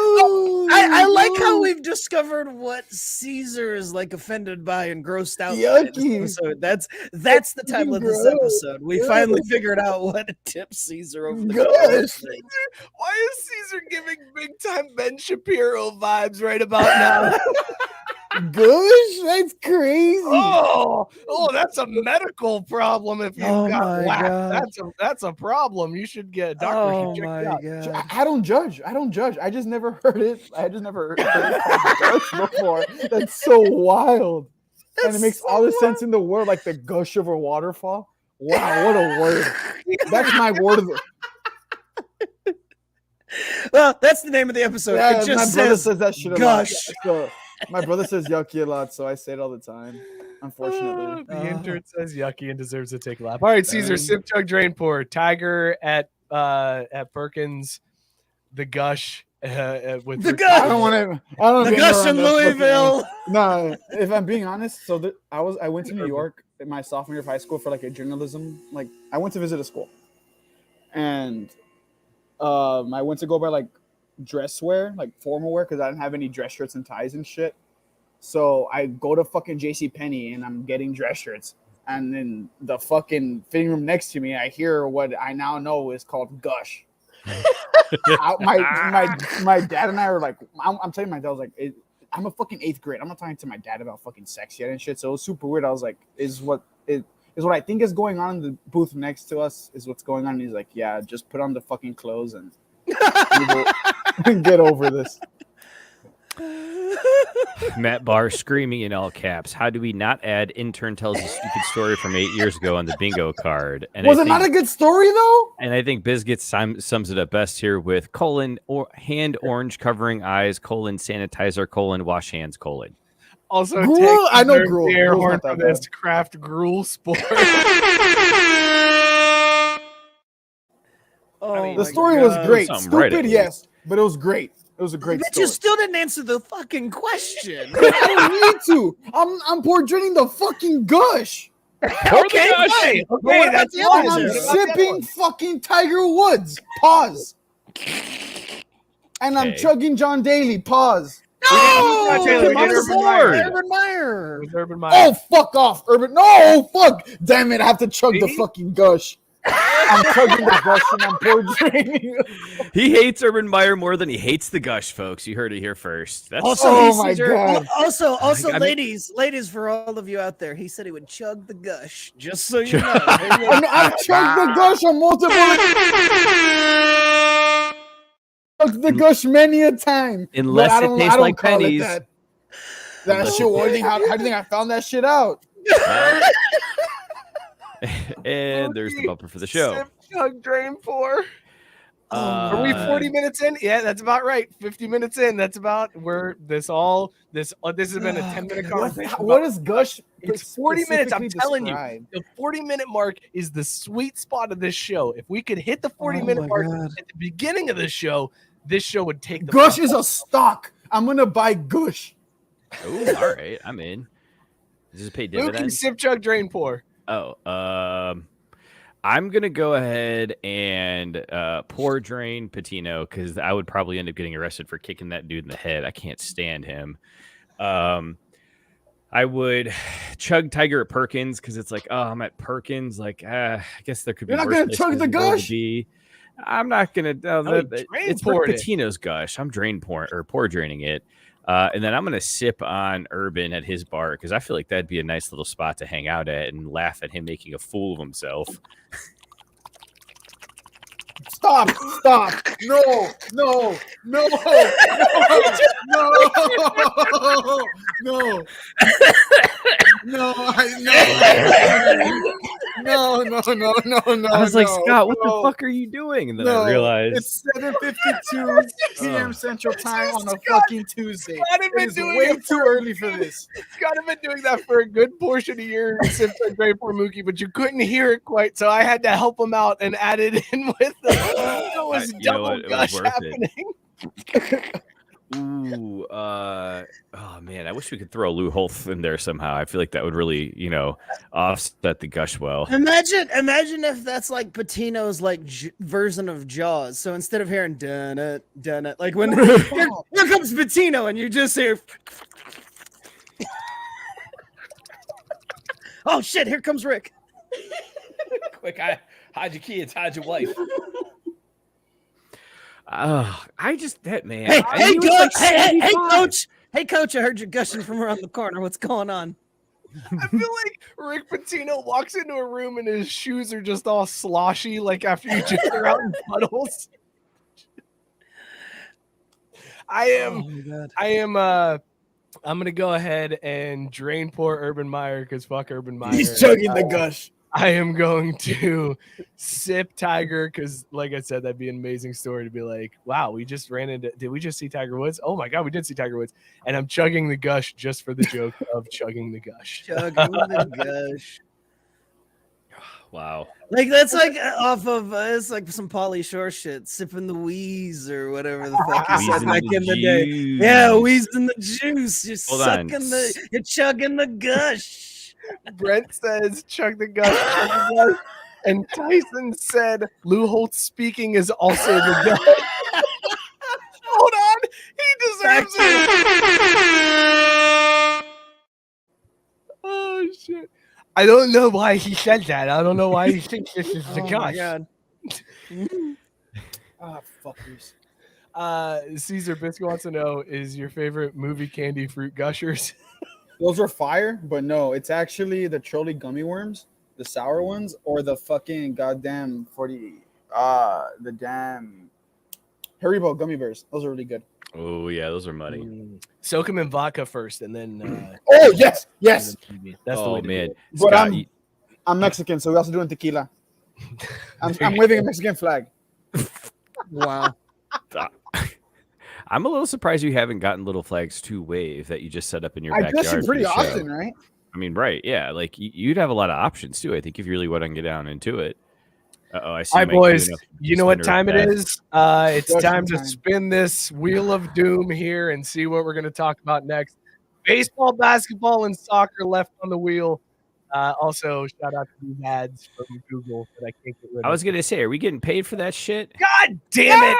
I like how we've discovered what Caesar is like offended by and grossed out by this Yucky. episode. That's the title of this Gross. episode. We finally figured out what tips Caesar over the Gosh. Why is Cesar giving big time Ben Shapiro vibes right about now? Gush? That's crazy. Oh, that's a medical problem if you've Oh got my whack. God. That's a problem. You should get a doctor. Oh should check my you out. god. I don't judge. I just never heard it. I just never heard it called gush before. That's so wild. And it makes all the sense in the world, like the gush of a waterfall. Wow, what a word. That's my word of the Well, that's the name of the episode. Yeah, it my just brother says says that shit a gush. lot. So my brother says yucky a lot, so I say it all the time. Unfortunately. The intern says yucky and deserves to take a lap. All right, Cesar, sip, chug, drain, pour. Tiger at Perkins, the gush with The Rick- gush! I don't want to. I don't. the wanna gush hang in around that fucking- Louisville. No, if I'm being honest, so I went to New York in my sophomore year of high school for like a journalism. Like I went to visit a school, and I went to go buy like dress wear, like formal wear, because I didn't have any dress shirts and ties and shit. So I go to fucking JCPenney and I'm getting dress shirts, and then the fucking fitting room next to me, I hear what I now know is called gush. My dad and I are like, I'm telling my dad, I was like, I'm a fucking 8th grade. I'm not talking to my dad about fucking sex yet and shit. So it was super weird. I was like, is what I think is going on in the booth next to us is what's going on. And he's like, yeah, just put on the fucking clothes and get over this. Matt Barr screaming in all caps. How do we not add intern tells a stupid story from 8 years ago on the bingo card? And Was it not a good story though? And I think Biscuit sums it up best here with : hand orange covering eyes : sanitizer : wash hands : Also, Gruel? take I know the gruel. air Gruel's horn not that for this bad. craft gruel sport. Oh, The story was great. Something right, Stupid, at yes, but it was great. It was a great but story. you still didn't answer the fucking question. I don't need to. I'm portraying the fucking gush. Okay, fine. Okay, that's the And other I'm one? sipping fucking Tiger Woods. Pause. And I'm Okay. chugging John Daly. Pause. No! Taylor, Come on, get Urban Urban Meyer. Meyer. Urban Meyer. With Urban Meyer. Oh, fuck off, Urban. No, fuck. Damn it. I have to chug the See? fucking gush. I'm chugging the gush and I'm portraying. He hates Urban Meyer more than he hates the gush, folks. You heard it here first. That's Also, Oh he- my Caesar- God. Also, I mean- ladies, for all of you out there, he said he would chug the gush. Just so you know. I've chugged the gush on multiple. Chugged the gush many a time. Unless but I it don't, tastes I don't like call it pennies. That Unless shit. How do you think I found that shit out? and there's the bumper for the show. Sip, chug, drain, pour. Are we 40 minutes in? Yeah, that's about right. 50 minutes in. That's about where this has been a 10-minute conversation. What is Gush? It's 40 minutes. I'm specifically telling describe? you, the 40-minute mark is the sweet spot of this show. If we could hit the 40-minute mark at the beginning of the show, this show would take the Gush is a stock. I'm gonna buy Gush. Oh, all right. I'm in. Does it pay Mookie, dividends? sip, chug, drain, pour. Oh, I'm gonna go ahead and pour, drain, Patino, because I would probably end up getting arrested for kicking that dude in the head. I can't stand him. I would chug Tiger at Perkins because it's like, oh, I'm at Perkins. Like, I guess there could be. You're not gonna chug the Gush. I'm not gonna. It's for poured Patino's Gush. I'm pour draining it. And then I'm going to sip on Urban at his bar because I feel like that'd be a nice little spot to hang out at and laugh at him making a fool of himself. Stop! No! No! No! No! I was like, Scott, what the fuck are you doing? And then I realized it's 7:52 p.m. Central Time on a fucking Tuesday. It's way too early for this. Scott have been doing that for a good portion of your sip, chug, drain, pour, Mookie, but you couldn't hear it quite, so I had to help him out and add it in with it was double Gush happening. Ooh, oh man, I wish we could throw Lou Holtz in there somehow. I feel like that would really, offset the Gush well. Imagine if that's like Patino's like version of Jaws. So instead of hearing dun it, like when here comes Patino, and you just hear, oh shit, here comes Rick. Quick, hide your kids, hide your wife. Man. Hey, coach, I heard you're gushing from around the corner. What's going on? I feel like Rick Pitino walks into a room and his shoes are just all sloshy, like after you just are out in puddles. I'm gonna go ahead and drain pour Urban Meyer because fuck Urban Meyer. He's chugging the Gush. I am going to sip Tiger because, like I said, that'd be an amazing story to be like, wow, we just ran into – did we just see Tiger Woods? Oh, my God, we did see Tiger Woods. And I'm chugging the Gush just for the joke of chugging the Gush. Chugging the Gush. Wow. Like, that's like off of it's like some Pauly Shore shit, sipping the wheeze or whatever the fuck he said back in the day. Yeah, wheezing the juice. You're chugging the Gush. Brent says, chug the Gush, chug the Gush. And Tyson said, Lou Holtz speaking is also the Gush. Hold on. He deserves it. Oh, shit. I don't know why he said that. I don't know why he thinks this is the Gush. My God. Fuckers. Cesar Biscuit wants to know, is your favorite movie candy fruit gushers? Those are fire, but no, it's actually the trolley gummy worms, the sour ones, or the fucking goddamn the damn Haribo gummy bears. Those are really good. Oh yeah, those are money. Soak them in vodka first, and then. Oh yes. That's the way to man. do it. But Scott, I'm Mexican, so we also doing tequila. I'm waving a Mexican flag. Wow. I'm a little surprised you haven't gotten little flags to wave that you just set up in your backyard. I guess you pretty for the show. often, right? I mean, right? Yeah, like you'd have a lot of options too. I think if you really want to get down into it. I see. All right, boys. You know what time it is? It's time to spin this wheel of doom here and see what we're going to talk about next. Baseball, basketball, and soccer left on the wheel. Also, shout out to these ads from Google that I can't get rid of. I was going to say, are we getting paid for that shit? God damn it!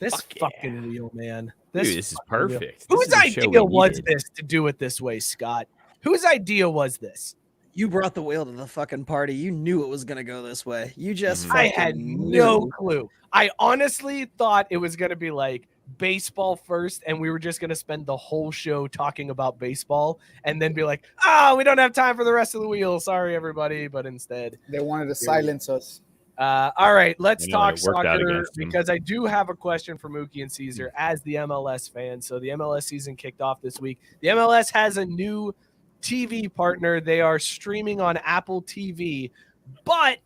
This fucking wheel, man. Dude, this is perfect. Whose idea was this to do it this way, Scott? Whose idea was this? You brought the wheel to the fucking party. You knew it was going to go this way. You just I had no clue. I honestly thought it was going to be like baseball first, and we were just going to spend the whole show talking about baseball and then be like, we don't have time for the rest of the wheel. Sorry, everybody. But instead, they wanted to silence us. All right, let's talk soccer because I do have a question for Mookie and Cesar as the MLS fan. So the MLS season kicked off this week. The MLS has a new TV partner. They are streaming on Apple TV, but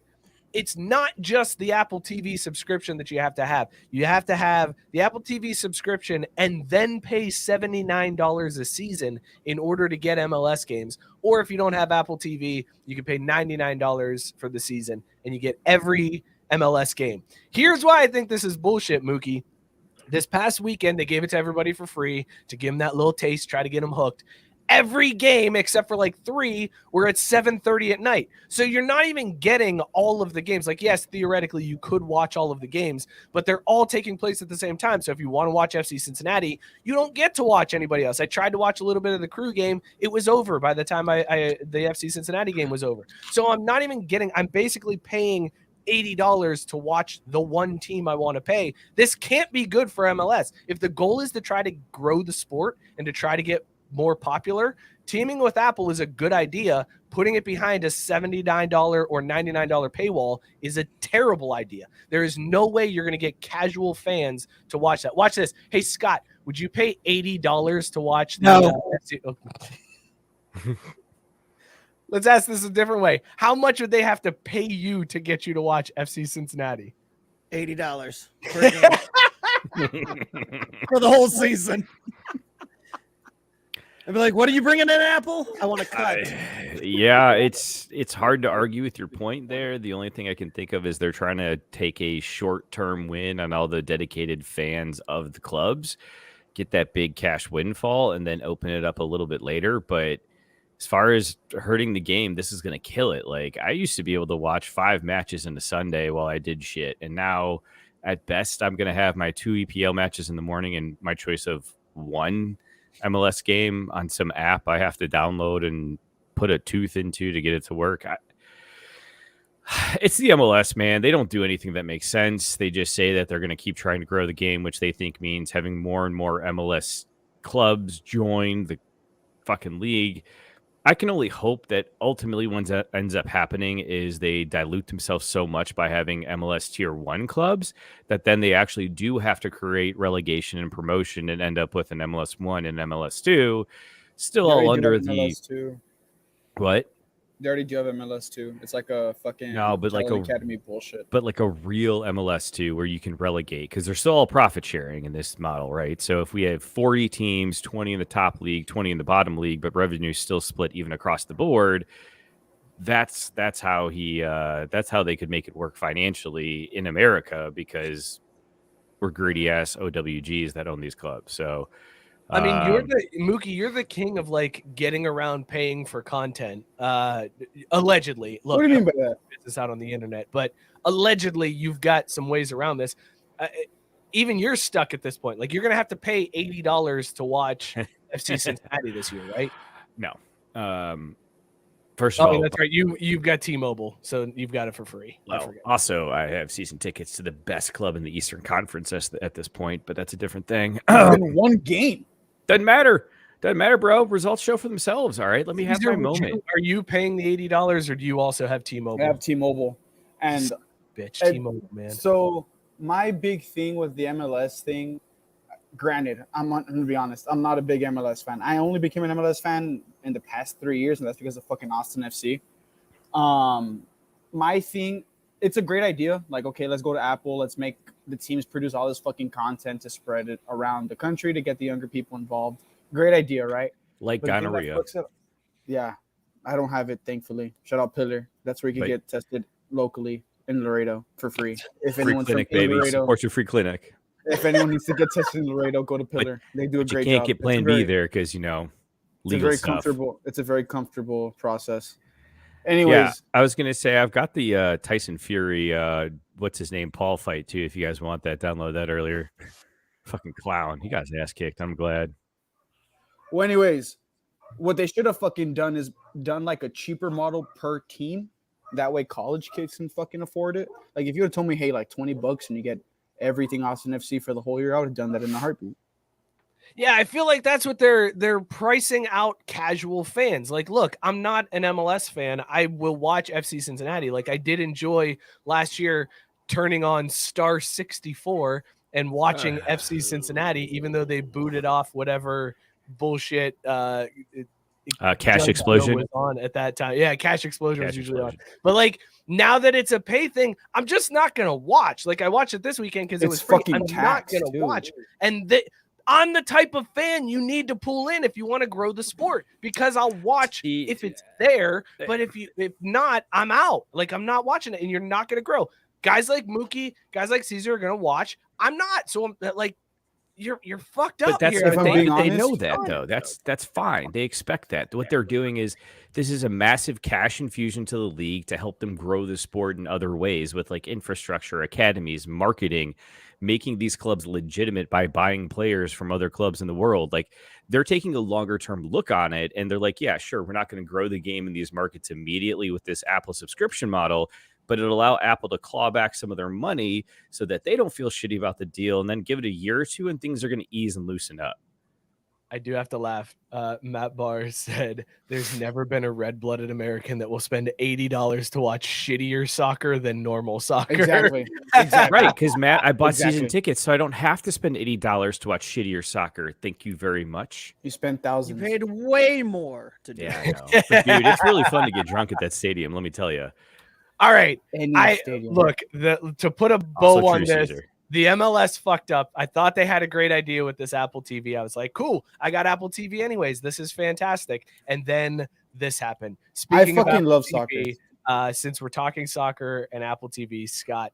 it's not just the Apple TV subscription that you have to have. You have to have the Apple TV subscription and then pay $79 a season in order to get MLS games. Or if you don't have Apple TV, you can pay $99 for the season and you get every MLS game. Here's why I think this is bullshit, Mookie. This past weekend, they gave it to everybody for free to give them that little taste, try to get them hooked. Every game except for like 3 were at 7:30 at night. So you're not even getting all of the games. Like, yes, theoretically you could watch all of the games, but they're all taking place at the same time. So if you want to watch FC Cincinnati, you don't get to watch anybody else. I tried to watch a little bit of the Crew game. It was over by the time the FC Cincinnati game was over. So I'm not even getting, I'm basically paying $80 to watch the one team I want to pay. This can't be good for MLS. If the goal is to try to grow the sport and to try to get more popular, teaming with Apple is a good idea. Putting it behind a $79 or $99 paywall is a terrible idea. There is no way you're going to get casual fans to watch that. Watch this. Hey, Scott, would you pay $80 to watch the No. Let's ask this a different way. How much would they have to pay you to get you to watch FC Cincinnati? $80 per game. For the whole season. I'd be like, what are you bringing in, Apple? I want to cut. Yeah, it's hard to argue with your point there. The only thing I can think of is they're trying to take a short-term win on all the dedicated fans of the clubs, get that big cash windfall, and then open it up a little bit later. But as far as hurting the game, this is going to kill it. Like, I used to be able to watch 5 matches in a Sunday while I did shit. And now, at best, I'm going to have my 2 EPL matches in the morning and my choice of 1 MLS game on some app I have to download and put a tooth into to get it to work. It's the MLS, man. They don't do anything that makes sense. They just say that they're going to keep trying to grow the game, which they think means having more and more MLS clubs join the fucking league. I can only hope that ultimately what ends up happening is they dilute themselves so much by having MLS Tier 1 clubs that then they actually do have to create relegation and promotion and end up with an MLS 1 and MLS 2, still all under the... MLS 2. What? They already do have MLS 2. It's like a fucking academy bullshit. But like a real MLS 2 where you can relegate, because they're still all profit sharing in this model, right? So if we have 40 teams, 20 in the top league, 20 in the bottom league, but revenue still split even across the board, that's how they could make it work financially in America, because we're greedy ass OWGs that own these clubs. So I mean, you're the king of like getting around paying for content. Allegedly, look, What do you mean by that? This out on the internet, but allegedly you've got some ways around this. Even you're stuck at this point. Like, you're gonna have to pay $80 to watch FC Cincinnati this year, right? No. First of all, that's right. You've got T-Mobile, so you've got it for free. Well, also, I have season tickets to the best club in the Eastern Conference at this point, but that's a different thing. In one game. Doesn't matter, bro. Results show for themselves. All right, let me have my moment. Are you paying the $80, or do you also have T-Mobile? I have T-Mobile, and T-Mobile, man. So my big thing with the MLS thing, granted, I'm going to be honest, I'm not a big MLS fan. I only became an MLS fan in the past 3 years, and that's because of fucking Austin FC. My thing, it's a great idea. Like, okay, let's go to Apple. Let's make the teams produce all this fucking content to spread it around the country to get the younger people involved. Great idea, right? Like gonorrhea. Yeah, I don't have it, thankfully. Shout out Pillar. That's where you can get tested locally in Laredo for free. If free anyone's clinic, from baby. Laredo, Support your free clinic. If anyone needs to get tested in Laredo, go to Pillar. They do a great job. You can't get Plan B there because, legal stuff. It's a very comfortable process. Anyways, yeah, I was gonna say I've got the Tyson Fury, what's his name, Paul fight too. If you guys want that, download that earlier. Fucking clown, he got his ass kicked. I'm glad. Well, anyways, what they should have fucking done is done like a cheaper model per team. That way, college kids can fucking afford it. Like, if you had told me, hey, like $20 and you get everything Austin FC for the whole year, I would have done that in a heartbeat. Yeah, I feel like that's what they're pricing out casual fans. Like, look, I'm not an MLS fan. I will watch FC Cincinnati. Like, I did enjoy last year turning on Star 64 and watching FC Cincinnati, even though they booted off whatever bullshit Cash Judge Explosion was on at that time. Yeah, Cash Explosion was Cash usually Explosion. on. But like now that it's a pay thing, I'm just not gonna watch. Like I watched it this weekend because it It's was free. fucking I'm not taxed, gonna too. watch. And I'm the type of fan you need to pull in if you want to grow the sport, because I'll watch if it's there. But if not, I'm out. Like I'm not watching it, and you're not gonna grow. Guys like Mookie, guys like Cesar are gonna watch. I'm not. So I'm like, you're fucked up. But that's here. If I'm they, being they honest, know that though. That's fine. They expect that. What they're doing is this is a massive cash infusion to the league to help them grow the sport in other ways with like infrastructure, academies, marketing, making these clubs legitimate by buying players from other clubs in the world. Like they're taking a longer term look on it, and they're like, yeah, sure, we're not going to grow the game in these markets immediately with this Apple subscription model, but it'll allow Apple to claw back some of their money so that they don't feel shitty about the deal, and then give it a year or two and things are going to ease and loosen up. I do have to laugh. Matt Barr said there's never been a red-blooded American that will spend $80 to watch shittier soccer than normal soccer. Exactly. Right, because Matt, I bought season Exactly. tickets, so I don't have to spend $80 to watch shittier soccer. Thank you very much. You spent You thousands. paid way more to do Yeah, it. I know. But dude, it's really fun to get drunk at that stadium, let me tell you. All right. Any stadium. Look, to put a Also bow on true, this, Cesar. the MLS fucked up. I thought they had a great idea with this Apple TV. I was like, cool, I got Apple TV anyways. This is fantastic. And then this happened. Speaking of fucking Apple love TV, since we're talking soccer and Apple TV, Scott,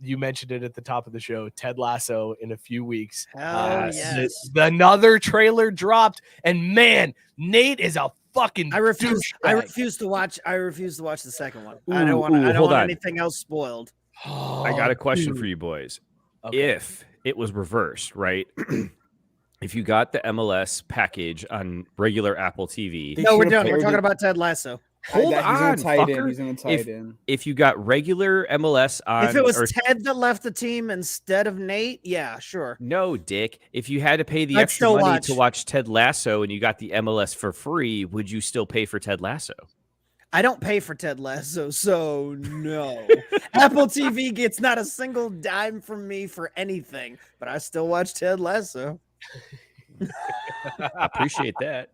you mentioned it at the top of the show, Ted Lasso in a few weeks. Hell yes. Another trailer dropped, and man, Nate is a fucking I refuse douchebag. to watch. I refuse to watch the second one. Ooh, I don't want. ooh, I don't hold want on. anything else spoiled. I got a question for you boys. Okay. If it was reversed, right? If you got the MLS package on regular Apple TV, They No, we're should've done. We're paired talking it- about Ted Lasso. hold He's on, gonna tie it in. fucker. He's gonna tie it in. If you got regular MLS on, If it was or- Ted that left the team instead of Nate, yeah, sure. no, Dick. If you had to pay the I'd extra still money to watch. watch Ted Lasso and you got the MLS for free, would you still pay for Ted Lasso? I don't pay for Ted Lasso, so no. Apple TV gets not a single dime from me for anything, but I still watch Ted Lasso. I appreciate that.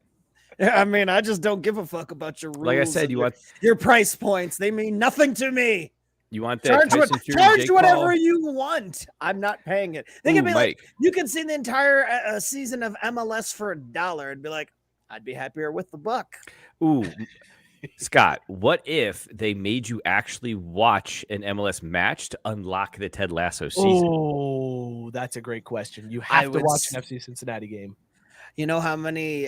I mean, I just don't give a fuck about your rules. Like I said, and you want your price points. They mean nothing to me. that Charge, Tyson Fury charge Jake whatever Paul? you want. I'm not paying it. They Ooh, could be like, Mike. you could see the entire season of MLS for $1 and be like, I'd be happier with the buck. Ooh, Scott, what if they made you actually watch an MLS match to unlock the Ted Lasso season? Oh, that's a great question. You I have to would watch s- an FC Cincinnati game. You know how many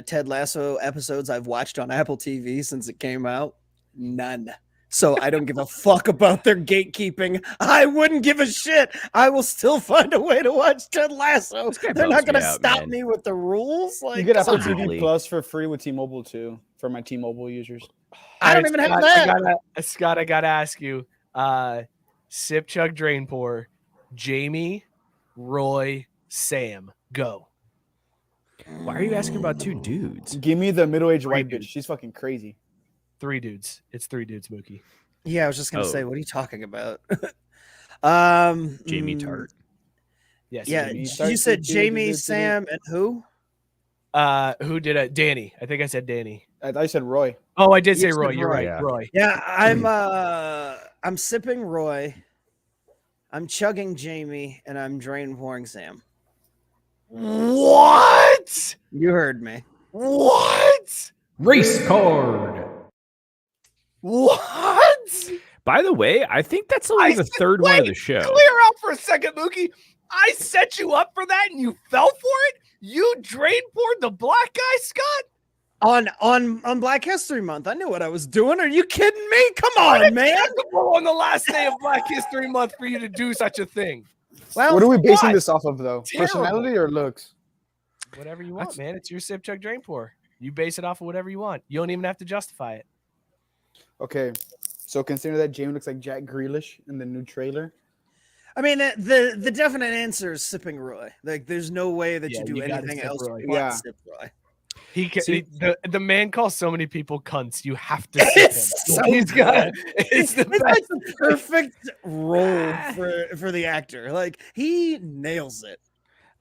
Ted Lasso episodes I've watched on Apple TV since it came out? None. So I don't give a fuck about their gatekeeping. I wouldn't give a shit. I will still find a way to watch Ted Lasso. This guy They're not bums me going to out, stop man. me with the rules. Like, You get Apple come on. Absolutely. TV Plus for free with T-Mobile too, for my T-Mobile users. I don't All even have Scott, that. Scott, I gotta ask you. Sip, chug, drain, pour. Jamie, Roy, Sam, go. Why are you asking about two dudes? Give me the middle-aged white dude. bitch. She's fucking crazy. 3 dudes. It's 3 dudes, Mookie. Yeah, I was just going to Oh. say, what are you talking about? Jamie mm, Tart. Yes. Yeah, Jamie you Tart, said do, do, Jamie, do, do. Sam, and who? Who did it? Danny. I think I said Danny. I thought you said Roy. Oh, I did You say said Roy. You're Roy, right. yeah. Roy. Yeah, I'm sipping Roy. I'm chugging Jamie, and I'm drain pouring Sam. What? You heard me. What? Race card. What? By the way, I think that's only the third one of the show. Clear out for a second, Mookie. I set you up for that and you fell for it? You drain poured the black guy, Scott? On Black History Month, I knew what I was doing. Are you kidding me? Come on, man. On the last day of Black History Month for you to do such a thing. Well, What are we basing what? this off of, though? Terrible. Personality or looks? Whatever you want, man. It's your sip, chug, drain, pour. You base it off of whatever you want. You don't even have to justify it. Okay, so consider that Jamie looks like Jack Grealish in the new trailer. I mean, the definite answer is sipping Roy. Like, there's no way that Yeah, you do you gotta anything sip else Roy. but Yeah. sip Roy. See- The man calls so many people cunts. You have to sip him. It's so He's got good. it's the It's best. like the perfect role for the actor. Like, he nails it.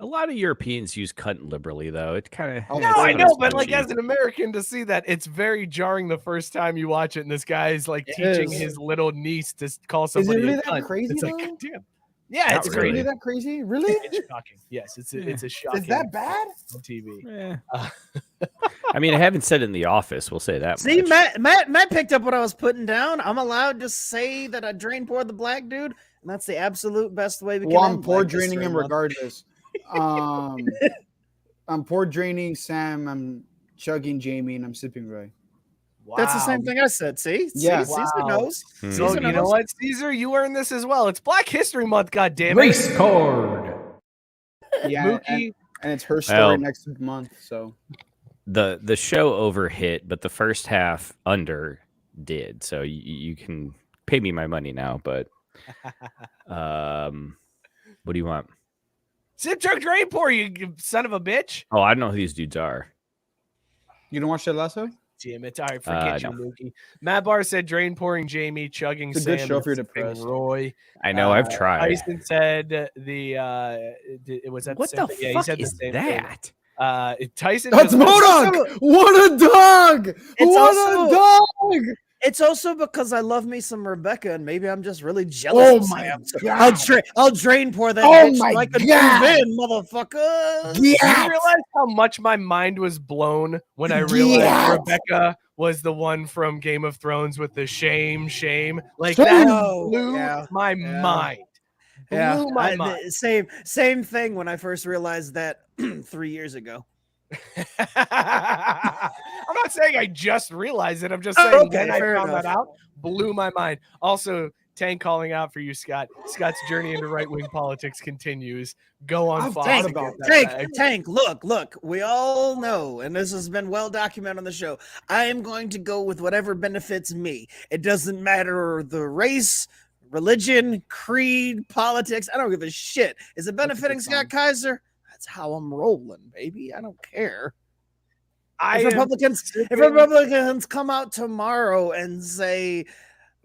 A lot of Europeans use cunt liberally, though. It kind of. Oh, No, I know, but like as an American to see that, it's very jarring the first time you watch it, and this guy's like teaching his little niece to call somebody really a that cunt. crazy, It's like, though? God damn. Yeah, Not it's Is it really that crazy? Really? It's shocking. Yes, it's a shocking. Is that bad? On TV? Yeah. I mean, I haven't said it in the office. We'll say that. See, much. Matt picked up what I was putting down. I'm allowed to say that I drain pour the black dude, and that's the absolute best way we can. Well, I'm end pour Black draining History him Month. regardless. I'm pour draining Sam. I'm chugging Jamie, and I'm sipping Roy. Wow. That's the same thing I said. See, Yeah. Caesar knows. Hmm. So Caesar you know knows. what, Caesar, you earned this as well. It's Black History Month. God damn it, Race cord. Yeah, Mookie. and it's her story Well, next month. So The show overhit, but the first half under did. So you can pay me my money now. But what do you want? Sip, chug, drain, pour, you son of a bitch. Oh, I don't know who these dudes are. you don't watch Ted Lasso? Damn it. All right, forget you, No. Mookie. Matt Barr said drain pouring Jamie, chugging It's a good Sam, show if you're sipping depressed. Roy. I know I've tried. Tyson said it was that What same the thing? Yeah, he fuck said the is same that? thing. Tyson That's just- Modok! What a dog! It's What also- a dog! It's also because I love me some Rebecca, and maybe I'm just really jealous. Oh of my Sam. So God. I'll drain pour that Oh bitch my like a God. move-in, motherfucker. You Yeah. realize how much my mind was blown when I realized Yes. Rebecca was the one from Game of Thrones with the shame. Like Shame. that Oh, blew yeah. my Yeah. mind. Yeah, Blew my mind. same thing when I first realized that 3 years ago. I'm not saying I just realized it. I'm just Oh, saying okay, when I fair found that enough. out, blew my mind. Also, Tank calling out for you, Scott. Scott's journey into right-wing politics continues. Go on, I've Fox. thought and about get that that. bag. Tank, look, we all know, and this has been well documented on the show. I am going to go with whatever benefits me. It doesn't matter the race, religion, creed, politics. I don't give a shit. Is it benefiting good Scott Kaiser? That's how I'm rolling, baby. I don't care. I If am Republicans, Republicans come out tomorrow and say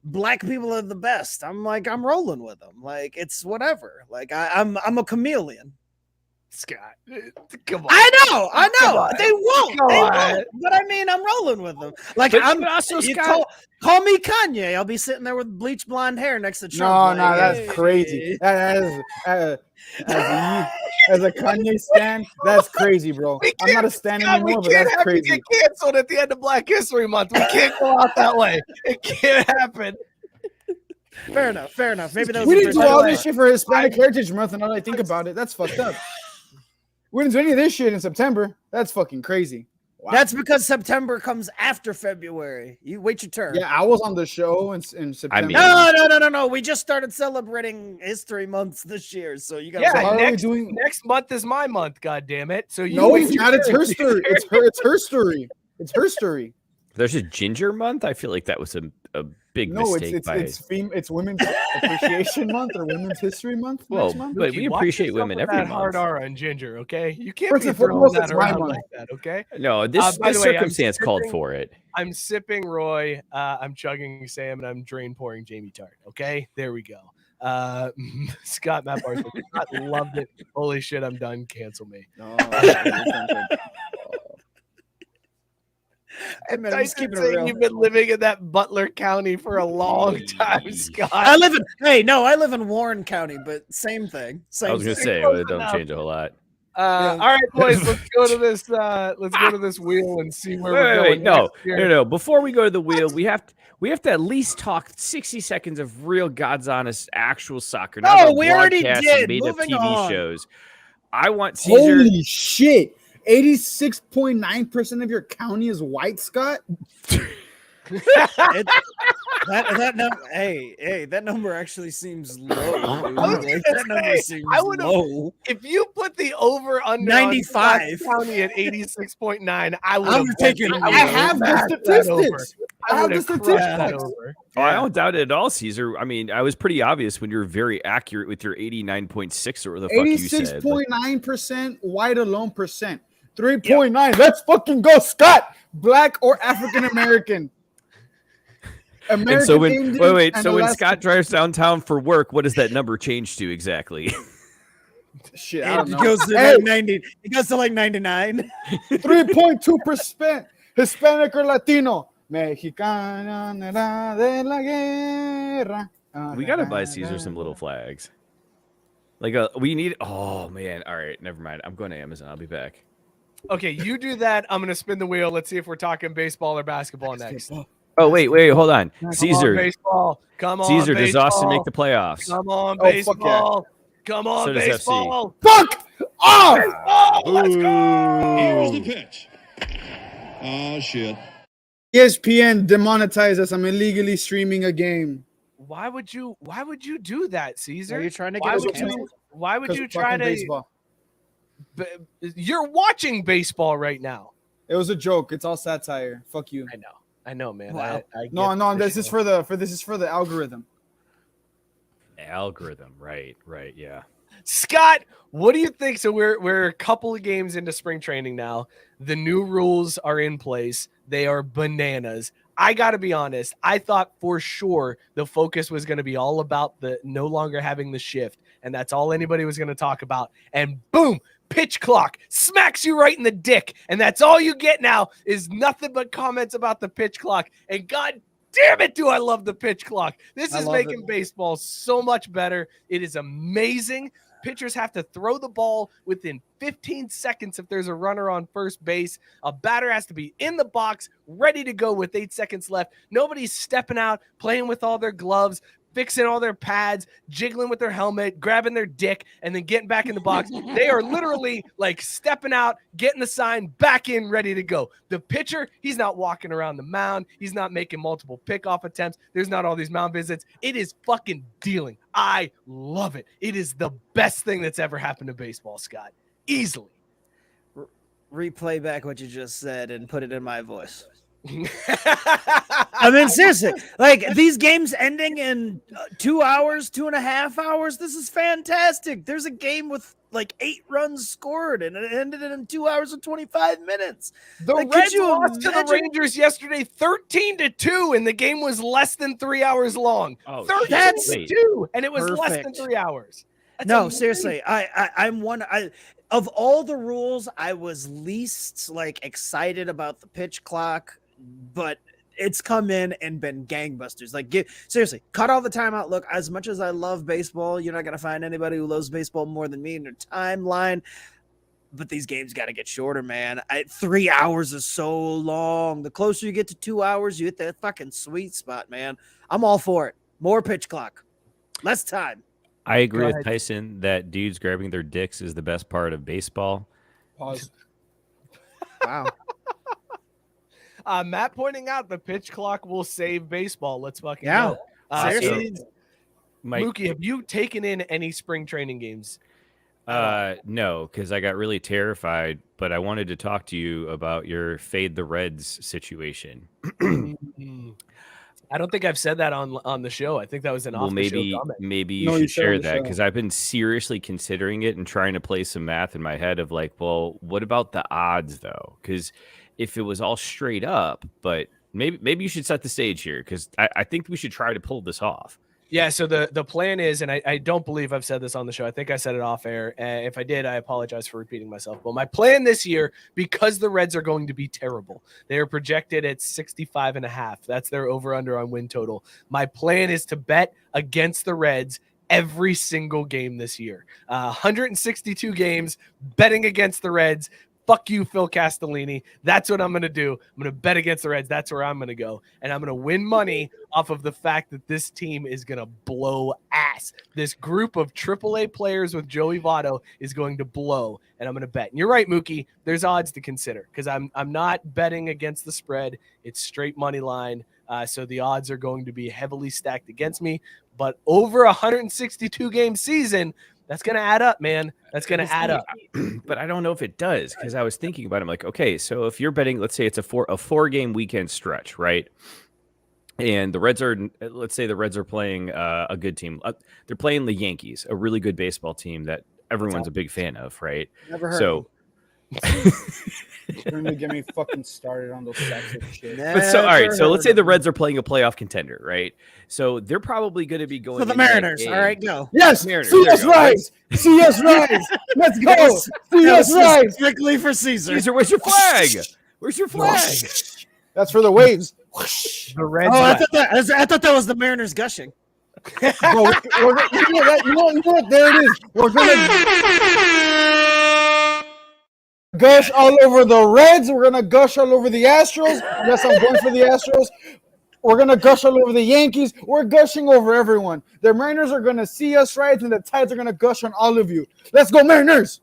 black people are the best, I'm rolling with them. Like, it's whatever. Like, I'm a chameleon. Scott. Come on. I Come know. on. They won't. Come They on. won't. But I mean, I'm rolling with them. Like, But I'm also, you Scott, call me Kanye. I'll be sitting there with bleached blonde hair next to No, Trump. no, like, that's hey. crazy. As a Kanye stan, that's crazy, bro. We I'm not a can't- stan Scott, anymore, we but can't that's have you crazy. get canceled at the end of Black History Month. We can't go out that way. It can't happen. Fair enough. Maybe that was We the didn't first do all time. this shit for Hispanic Heritage Month, and now that I think about it, that's fucked up. We didn't do any of this shit in September. That's fucking crazy. Wow. That's because September comes after February. You wait your turn. Yeah, I was on the show in September. mean- No. We just started celebrating History Months this year, so you got. Yeah, Why are we next, doing? next month is my month, God damn it. So you No, wait it's your not. It's turn. her story. It's her story. It's her story. There's a ginger month. I feel like that was a big No, mistake. it's Women's Appreciation Month or Women's History Month Well, next month. but we Watch appreciate yourself women with every that hard month. R on Ginger, okay? You can't First be and throwing foremost, that it's my around month. like that, okay? No, this by the way, I'm circumstance called sipping- for it. I'm sipping Roy, I'm chugging Sam, and I'm drain pouring Jamie Tart. Okay, there we go. Scott Matt Barnes, Scott loved it. Holy shit, I'm done. Cancel me. No, Hey, man, I'm just Tyson keeping it saying real. you've been living in that Butler County for a long time, Scott. I live in Warren County, but same thing. Same I was gonna thing. say close it don't enough. change a whole lot. All right, boys, let's go to this. Let's go to this wheel and see where we're going. No. next year. No. Before we go to the wheel, we have to at least talk 60 seconds of real God's honest actual soccer. Not No, about we already broadcasts did. and made-up Moving TV on. shows. I want Cesar. Holy shit! 86.9% of your county is white, Scott. That number actually seems low. Dude. I was Like, gonna that number say, seems I would've- low. If you put the over under 95. County at 86.9, I would I have would've taken I have the statistics. I have the statistics. Oh, I don't doubt it at all, Caesar. I mean, I was pretty obvious when you were very accurate with your 89.6 or what the fuck you said. 86.9% white alone percent. 3.9. Let's fucking go, Scott. Black or African American. And so when Indian and so when Alaskan- Scott drives downtown for work, what does that number change to exactly? Shit, I don't It know. goes to Hey, like 90. It goes to like 99. 3.2% Hispanic or Latino. Mexicana de la guerra. We gotta buy Cesar some little flags. Like we need. Oh man! All right, never mind. I'm going to Amazon. I'll be back. Okay, you do that. I'm gonna spin the wheel. Let's see if we're talking baseball or basketball next. Oh wait, hold on. Come on, Caesar, baseball. Come on, Caesar. baseball. Does Austin make the playoffs? Come on, Oh, fuck baseball. Come on, So does FC. baseball. Fuck off! Baseball, let's go. Here's the pitch. Oh, shit. ESPN demonetized us. I'm illegally streaming a game. Why would you do that, Caesar? Are you trying to Why get us would you? canceled? Why would 'Cause you try fucking to? baseball. You're watching baseball right now. It was a joke. It's all satire. Fuck you. I know, man. Wow. I No, get no. the This is show. for the algorithm. Algorithm, right, yeah. Scott, what do you think? So we're a couple of games into spring training now. The new rules are in place. They are bananas. I got to be honest. I thought for sure the focus was going to be all about the no longer having the shift, and that's all anybody was going to talk about. And boom, pitch clock smacks you right in the dick, and that's all you get now is nothing but comments about the pitch clock. And God damn it, do I love the pitch clock. This I is love making it. baseball so much better. It is amazing. Pitchers have to throw the ball within 15 seconds if there's a runner on first base. A batter has to be in the box, ready to go with 8 seconds left. Nobody's stepping out, playing with all their gloves, fixing all their pads, jiggling with their helmet, grabbing their dick, and then getting back in the box. They are literally like stepping out, getting the sign, back in, ready to go. The pitcher, he's not walking around the mound. He's not making multiple pickoff attempts. There's not all these mound visits. It is fucking dealing. I love it. It is the best thing that's ever happened to baseball, Scott. Easily. Replay back what you just said and put it in my voice. I mean, seriously, like these games ending in 2 hours, 2.5 hours. This is fantastic. There's a game with like 8 runs scored and it ended in 2 hours and 25 minutes. The Like, Reds could you lost to the imagine- Rangers yesterday 13-2, and the game was less than 3 hours long. Oh, 13-2, and it was less than Perfect. 3 hours. That's No, amazing. seriously, I'm one. Of all the rules, I was least like excited about the pitch clock, but it's come in and been gangbusters. Like, seriously, cut all the timeout. Look, as much as I love baseball, you're not gonna find anybody who loves baseball more than me in their timeline. But these games got to get shorter, man. 3 hours is so long. The closer you get to 2 hours, you hit that fucking sweet spot, man. I'm all for it. More pitch clock, less time. I agree Go with ahead. Tyson that dudes grabbing their dicks is the best part of baseball. Pause. Wow. Matt pointing out the pitch clock will save baseball. Let's fucking Yeah. go. Seriously. Is- Mike, Mookie, have you taken in any spring training games? no, because I got really terrified, but I wanted to talk to you about your fade the Reds situation. I don't think I've said that on the show. I think that was an Well, off the maybe show comment. maybe you No, you should said on share the that show. because I've been seriously considering it and trying to play some math in my head of like, well, what about the odds though? Because if it was all straight up, but maybe you should set the stage here because I think we should try to pull this off. Yeah, so the plan is, and I don't believe I've said this on the show. I think I said it off air. If I did, I apologize for repeating myself. But my plan this year, because the Reds are going to be terrible, they are projected at 65.5. That's their over-under on win total. My plan is to bet against the Reds every single game this year. 162 games, betting against the Reds. Fuck you, Phil Castellini. That's what I'm going to do. I'm going to bet against the Reds. That's where I'm going to go. And I'm going to win money off of the fact that this team is going to blow ass. This group of AAA players with Joey Votto is going to blow, and I'm going to bet. And you're right, Mookie. There's odds to consider because I'm not betting against the spread. It's straight money line. So the odds are going to be heavily stacked against me. But over a 162 game season, that's going to add up, man. That's going to add up. But I don't know if it does because I was thinking about it. I'm like, okay, so if you're betting, let's say it's a four game weekend stretch, right? And the Reds are, let's say the Reds are playing a good team. They're playing the Yankees, a really good baseball team that everyone's a big fan of, right? Never heard. So You're gonna get me fucking started on those sacks of shit. But so, all right. So let's say the Reds are playing a playoff contender, right? So they're probably going to be going For the into that Mariners. game. All right, go. Yes, Mariners, see there us you go. rise. See us rise. Let's go. See That us was rise. strictly for Cesar. Cesar, where's your flag? Where's your flag? That's for the waves. The Reds. Oh, I thought that was the Mariners gushing. Bro, you know what? There it is. We're gonna gush all over the Reds. We're gonna gush all over the Astros. Yes, I'm going for the Astros. We're gonna gush all over the Yankees. We're gushing over everyone. The Mariners are gonna see us right, and the Tides are gonna gush on all of you. Let's go, Mariners!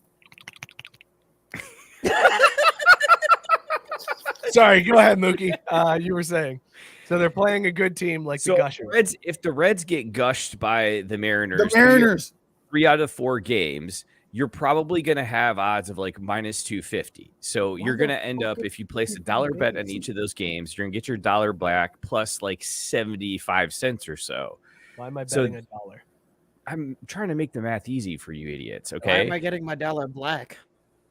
Sorry, go ahead, Mookie. You were saying. So they're playing a good team like So the Gushers. if the Reds get gushed by the Mariners, The Mariners. three out of 4 games, you're probably going to have odds of like minus 250. So you're going to end up, if you place a dollar bet on each of those games, you're going to get your dollar back plus like 75 cents or so. Why am I So- betting $1? I'm trying to make the math easy for you idiots. Why Okay. am I getting my dollar black?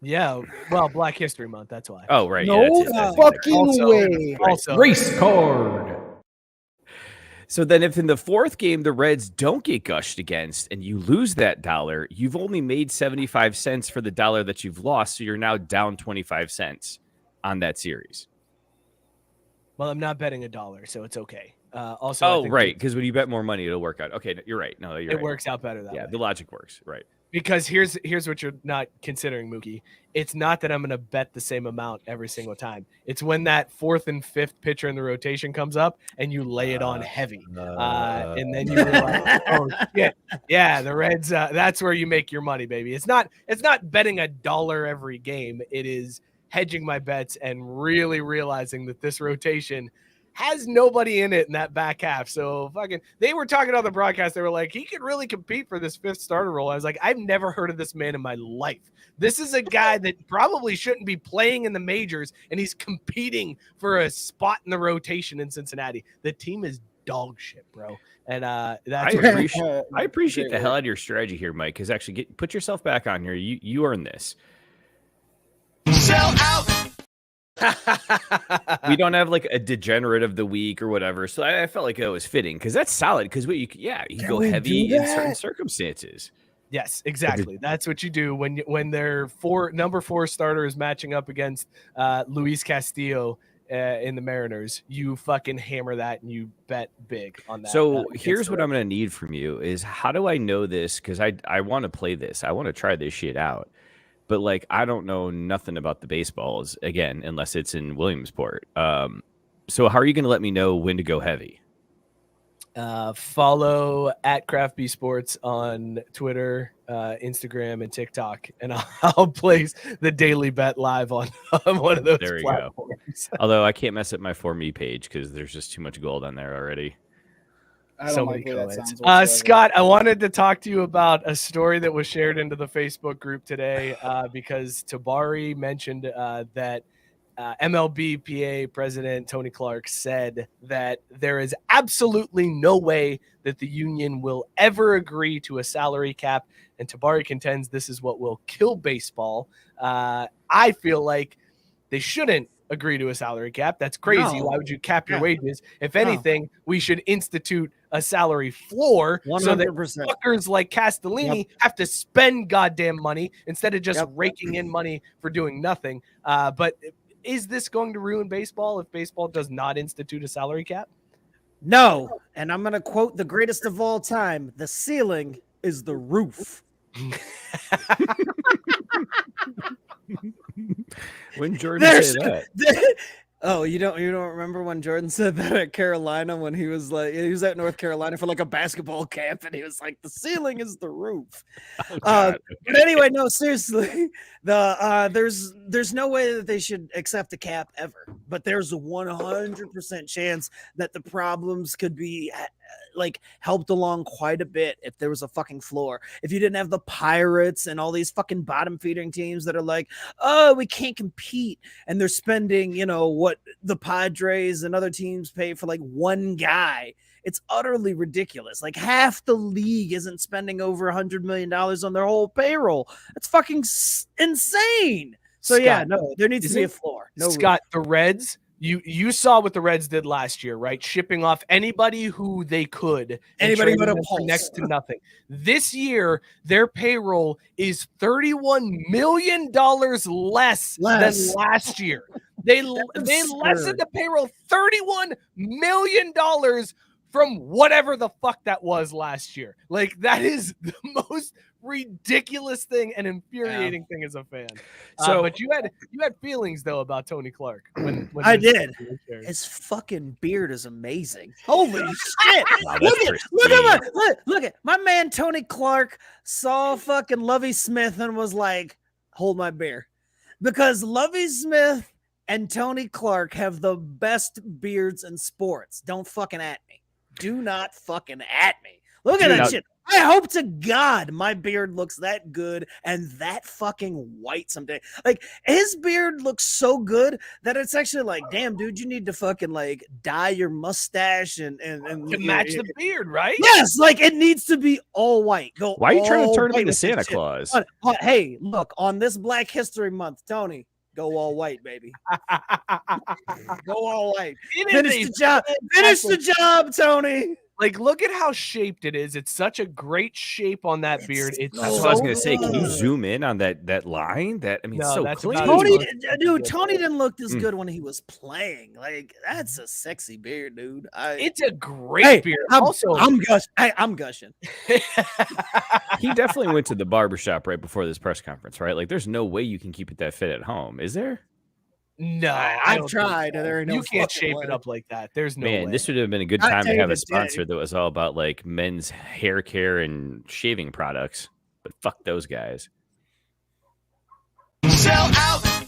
Yeah, well, Black History Month. That's why. Oh, right. No yeah, that's it, that's fucking Also- way. Also, Race card. So then if in the 4th game the Reds don't get gushed against and you lose that dollar, you've only made 75 cents for the dollar that you've lost. So you're now down 25 cents on that series. well, I'm not betting $1, so it's okay. Also, I Oh, think right. Because when you bet more money, it'll work out. Okay, you're right. No, you're it right. works out better that Yeah, way. the logic works. Right. Because here's what you're not considering, Mookie. It's not that I'm going to bet the same amount every single time. It's when that 4th and 5th pitcher in the rotation comes up and you lay it on heavy, and then you realize, oh shit, yeah, the Reds. That's where you make your money, baby. It's not betting $1 every game. It is hedging my bets and really realizing that this rotation has nobody in it in that back half. So they were talking on the broadcast. They were like, he could really compete for this 5th starter role. I was like, I've never heard of this man in my life. This is a guy that probably shouldn't be playing in the majors, and he's competing for a spot in the rotation in Cincinnati. The team is dog shit, bro. And that's I appreciate the hell out of your strategy here, Mike, because actually put yourself back on here. You earned this. Sell out. We don't have like a degenerate of the week or whatever. So I felt like it was fitting because that's solid. Because you go we heavy do in certain that? circumstances. Yes, exactly. That's what you do when their number 4 starter is matching up against Luis Castillo in the Mariners. You fucking hammer that and you bet big on that. So here's what I'm going to need from you is how do I know this? Because I want to play this. I want to try this shit out. But like I don't know nothing about the baseballs again, unless it's in Williamsport. So how are you going to let me know when to go heavy? Follow at Craft B Sports on Twitter, Instagram, and TikTok, and I'll place the daily bet live on one of those There you platforms. Although I can't mess up my For Me page because there's just too much gold on there already. I don't So like many the way that comments. sounds whatsoever. Scott, I wanted to talk to you about a story that was shared into the Facebook group today because Tabari mentioned that MLBPA President Tony Clark said that there is absolutely no way that the union will ever agree to a salary cap, and Tabari contends this is what will kill baseball. I feel like they shouldn't agree to a salary cap. That's crazy. No. Why would you cap your Yeah. wages? If anything, we should institute a salary floor so that 100%. fuckers like Castellini have to spend goddamn money instead of just raking in money for doing nothing. But is this going to ruin baseball if baseball does not institute a salary cap? No. And I'm going to quote the greatest of all time. The ceiling is the roof. When Jordan say that? Oh, you don't remember when Jordan said that at Carolina when he was at North Carolina for like a basketball camp and he was like, the ceiling is the roof. But anyway, no, seriously, there's no way that they should accept a cap ever, but there's a 100% chance that the problems could be like helped along quite a bit if there was a fucking floor. If you didn't have the Pirates and all these fucking bottom feeding teams that are like, oh, we can't compete, and they're spending, what the Padres and other teams pay for like one guy. It's utterly ridiculous. Like half the league isn't spending over $100 million on their whole payroll. That's fucking insane. So yeah, Scott, no, there needs to be a floor. No Scott, the Reds, you saw what the Reds did last year, right? Shipping off anybody who they could, and Anybody trading but a them for pulse. next to nothing. This year, their payroll is $31 million less than last year. They lessened the payroll $31 million from whatever the fuck that was last year. Like, that is the most ridiculous thing and infuriating thing as a fan. So, but you had feelings though about Tony Clark when I did. His fucking beard is amazing. Holy shit! Wow, Look at my man Tony Clark saw fucking Lovie Smith and was like, "Hold my beer," because Lovie Smith and Tony Clark have the best beards in sports. Don't fucking at me. Do not fucking at me. Look at that shit. I hope to God my beard looks that good and that fucking white someday. Like, his beard looks so good that it's actually like, damn, dude, you need to fucking like dye your mustache and to match the beard, right? Yes, like it needs to be all white. Why are you trying to turn him into with Santa this shit. Claus? Hey, look, on this Black History Month, Tony, go all white, baby. Go all white. Finish the job. Finish the job, Tony. Like, look at how shaped it is. It's such a great shape on that beard. It's That's what I was gonna say. Can you zoom in on that line? It's so clean. Tony didn't look this good when he was playing. Like, that's a sexy beard, dude. It's a great beard. I'm gushing. He definitely went to the barbershop right before this press conference, right? Like, there's no way you can keep it that fit at home, is there? No, I've tried. There ain't no you can't shape way. it up like that. There's no way. This would have been a good Not time to have a David sponsor that was all about like men's hair care and shaving products. But fuck those guys. Sell out.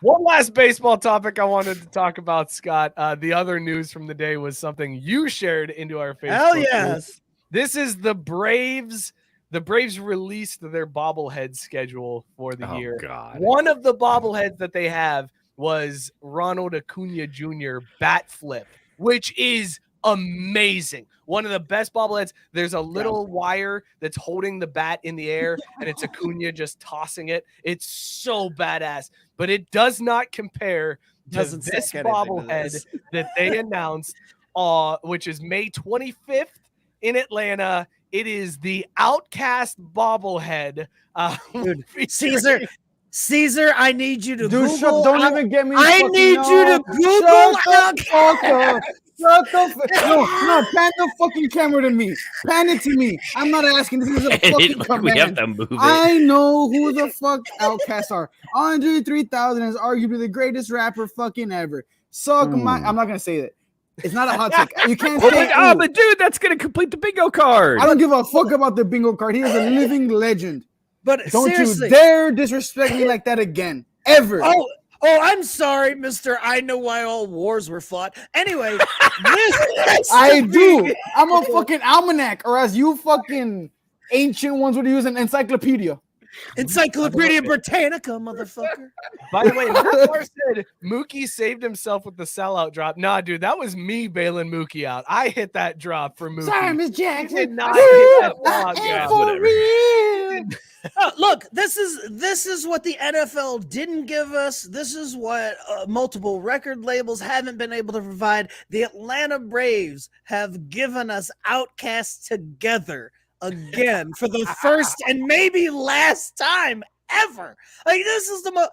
One last baseball topic I wanted to talk about, Scott. The other news from the day was something you shared into our Facebook. Hell yes. This is the Braves. The Braves released their bobblehead schedule for the year. God. One of the bobbleheads that they have was Ronald Acuna Jr. bat flip, which is amazing. One of the best bobbleheads. There's a little wire that's holding the bat in the air, and it's Acuna just tossing it. It's so badass, but it does not compare to this bobblehead that they announced, which is May 25th in Atlanta. It is the Outkast bobblehead. Dude, Cesar, I need you to Google. Don't even get me. I need you to Google Outkast. No, pan the fucking camera to me. Pan it to me. I'm not asking. This is a fucking command. We have to move it. I know who the fuck Outkast are. Andre 3000 is arguably the greatest rapper fucking ever. I'm not gonna say that. It's not a hot take. You can't say. But dude, that's gonna complete the bingo card. I don't give a fuck about the bingo card. He is a living legend. But Don't seriously, you dare disrespect me like that again, ever. Oh, I'm sorry, Mr. I know why all wars were fought. Anyway, I do. I'm a fucking almanac, or as you fucking ancient ones would use an encyclopedia. Encyclopedia Britannica, motherfucker. By the way, Mark said Mookie saved himself with the sellout drop. Nah, dude, that was me bailing Mookie out. I hit that drop for Mookie. Sorry, Miss Jackson. Did not hit that block. For real. Look, this is what the NFL didn't give us. This is what multiple record labels haven't been able to provide. The Atlanta Braves have given us Outkast together again for the first and maybe last time ever. Like, this is the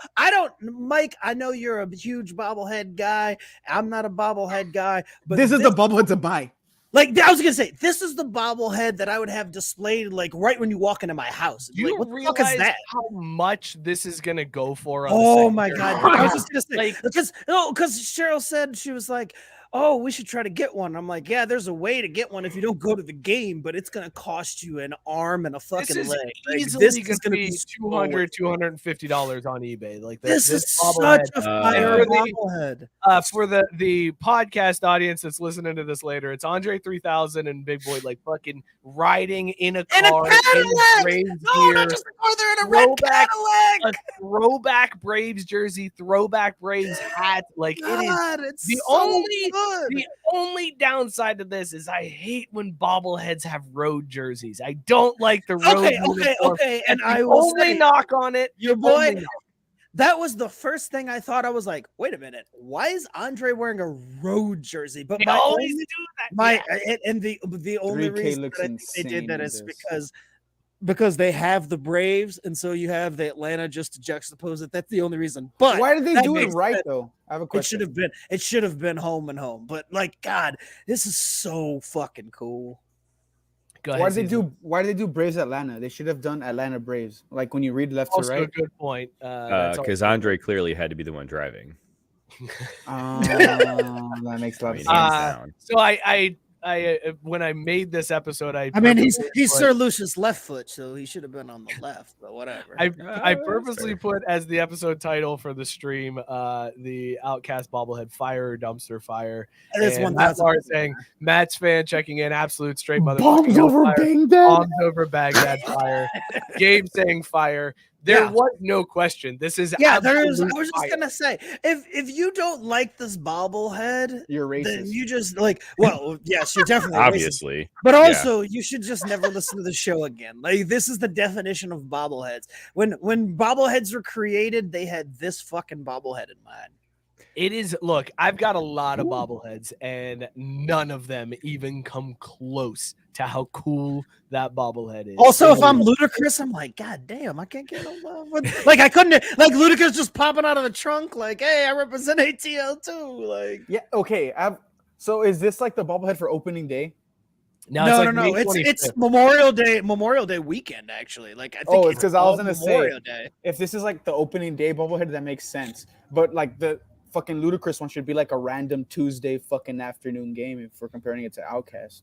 Mike, I know you're a huge bobblehead guy. I'm not a bobblehead guy, but this is the bobblehead to buy. Like, I was gonna say, this is the bobblehead that I would have displayed like right when you walk into my house. Do you what the realize fuck is that? how much this is gonna go for? On Oh my god! I was just gonna say, like, because Cheryl said, she was like, "Oh, we should try to get one." I'm like, "Yeah, there's a way to get one if you don't go to the game, but it's gonna cost you an arm and a fucking leg. Like, Easily this is gonna be $250 on eBay. Like this is such a fire bobblehead. For the podcast audience that's listening to this later, it's Andre 3000 and Big Boy like fucking riding in a car. A throwback Braves jersey, throwback Braves hat. Like, God, it is the only downside to this is I hate when bobbleheads have road jerseys. I don't like the road. Okay. And I will only knock on it. Your boy, that was the first thing I thought. I was like, wait a minute, why is Andre wearing a road jersey? But They my always only, do that. and the only 3K reason looks that I think they did that insane is with this. because they have the Braves, and so you have the Atlanta just to juxtapose it. That's the only reason. But Why did they that do it makes right sense. though? I have a It question. should have been home and home. But like, God, this is so fucking cool. Go ahead, Why did Cesar. they do Braves Atlanta? They should have done Atlanta Braves. Like when you read left to Also a right. good point. That's Because all- Andre clearly had to be the one driving. That makes a lot of I mean, sense. hands down. So I when I made this episode, I mean, he's purposely Sir Lucius left foot, so he should have been on the left. But whatever. I that's purposely fair. put as the episode title for the stream, the Outkast bobblehead fire or dumpster fire. That's And 1,000%. Matt Barr saying Matt's fan checking in, absolute straight motherfucking Bombs over fire. Baghdad. Bombs over Baghdad fire. Gabe saying fire. There Yeah. was no question. This is Yeah, there is. I absolute was just fire. gonna say, if you don't like this bobblehead, You're then racist. you just like. Well, yes, you're definitely racist. Obviously. But also, you should just never listen to the show again. Like, this is the definition of bobbleheads. When bobbleheads were created, they had this fucking bobblehead in mind. It is. Look, I've got a lot of bobbleheads, and none of them even come close to how cool that bobblehead is. Also, if I'm Ludacris, I'm like, God damn, I can't get no love. Like, I couldn't. Like, Ludacris just popping out of the trunk, like, hey, I represent ATL too. Like, Yeah. Okay. So is this like the bobblehead for opening day? no, no. It's Memorial Day weekend, actually. Like, I think Oh, it's 'cause I was all gonna say- Memorial Day. If this is like the opening day bobblehead, that makes sense. But like the fucking Ludacris one should be like a random Tuesday fucking afternoon game if we're comparing it to Outkast.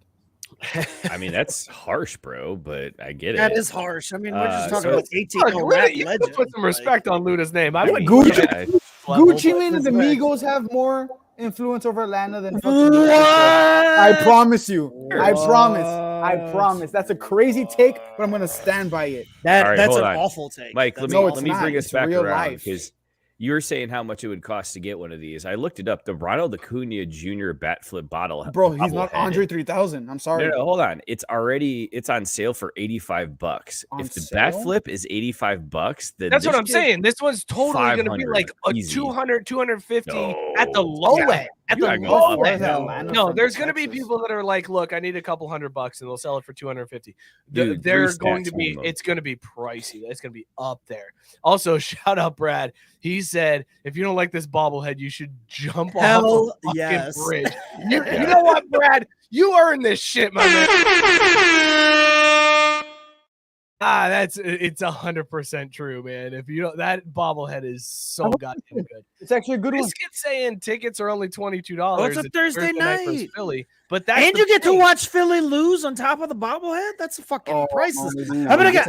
I mean, that's harsh, bro, but I get it. That is harsh. I mean, we're just talking so- about ATL rap You legend. put some like- respect on Luda's name. I wouldn't Gucci- put that Gucci level, Mane and the but respect. Migos have more influence over Atlanta than fucking What? Ludacris. I promise you. I What? promise. That's a crazy take, but I'm gonna stand by it. That All right, that's hold an on. awful take. Mike, That's No, let it's me not. bring us It's back real around life. because you were saying how much it would cost to get one of these. I looked it up. The Ronald Acuna Jr. bat flip bottle. Bro, he's not bobblehead. Andre 3000. I'm sorry. No, hold on. It's on sale for $85. On If the bat sale? flip is $85, then That's what this I'm shit- saying. This one's totally going to be 500, like a easy. 200, 250 No. at the low Yeah. end. At You the gotta go low for Where's end. that No. Atlanta No, from there's going to be Texas? people that are like, look, I need a couple $100 and they'll sell it for 250. Dude, They're three going to stacks be, minimum. it's going to be pricey. It's going to be up there. Also, shout out Brad. He said, if you don't like this bobblehead, you should jump off Hell a fucking yes. bridge. You know what, Brad? You earned this shit, my man. It's 100% true, man. If you don't, that bobblehead is so goddamn good. It's actually a good one. Biscuit saying tickets are only $22. Oh, it's a Thursday versus night. Philly, but that's And the you get to thing. watch Philly lose on top of the bobblehead. That's a fucking Oh, priceless. dude. I'm gonna That's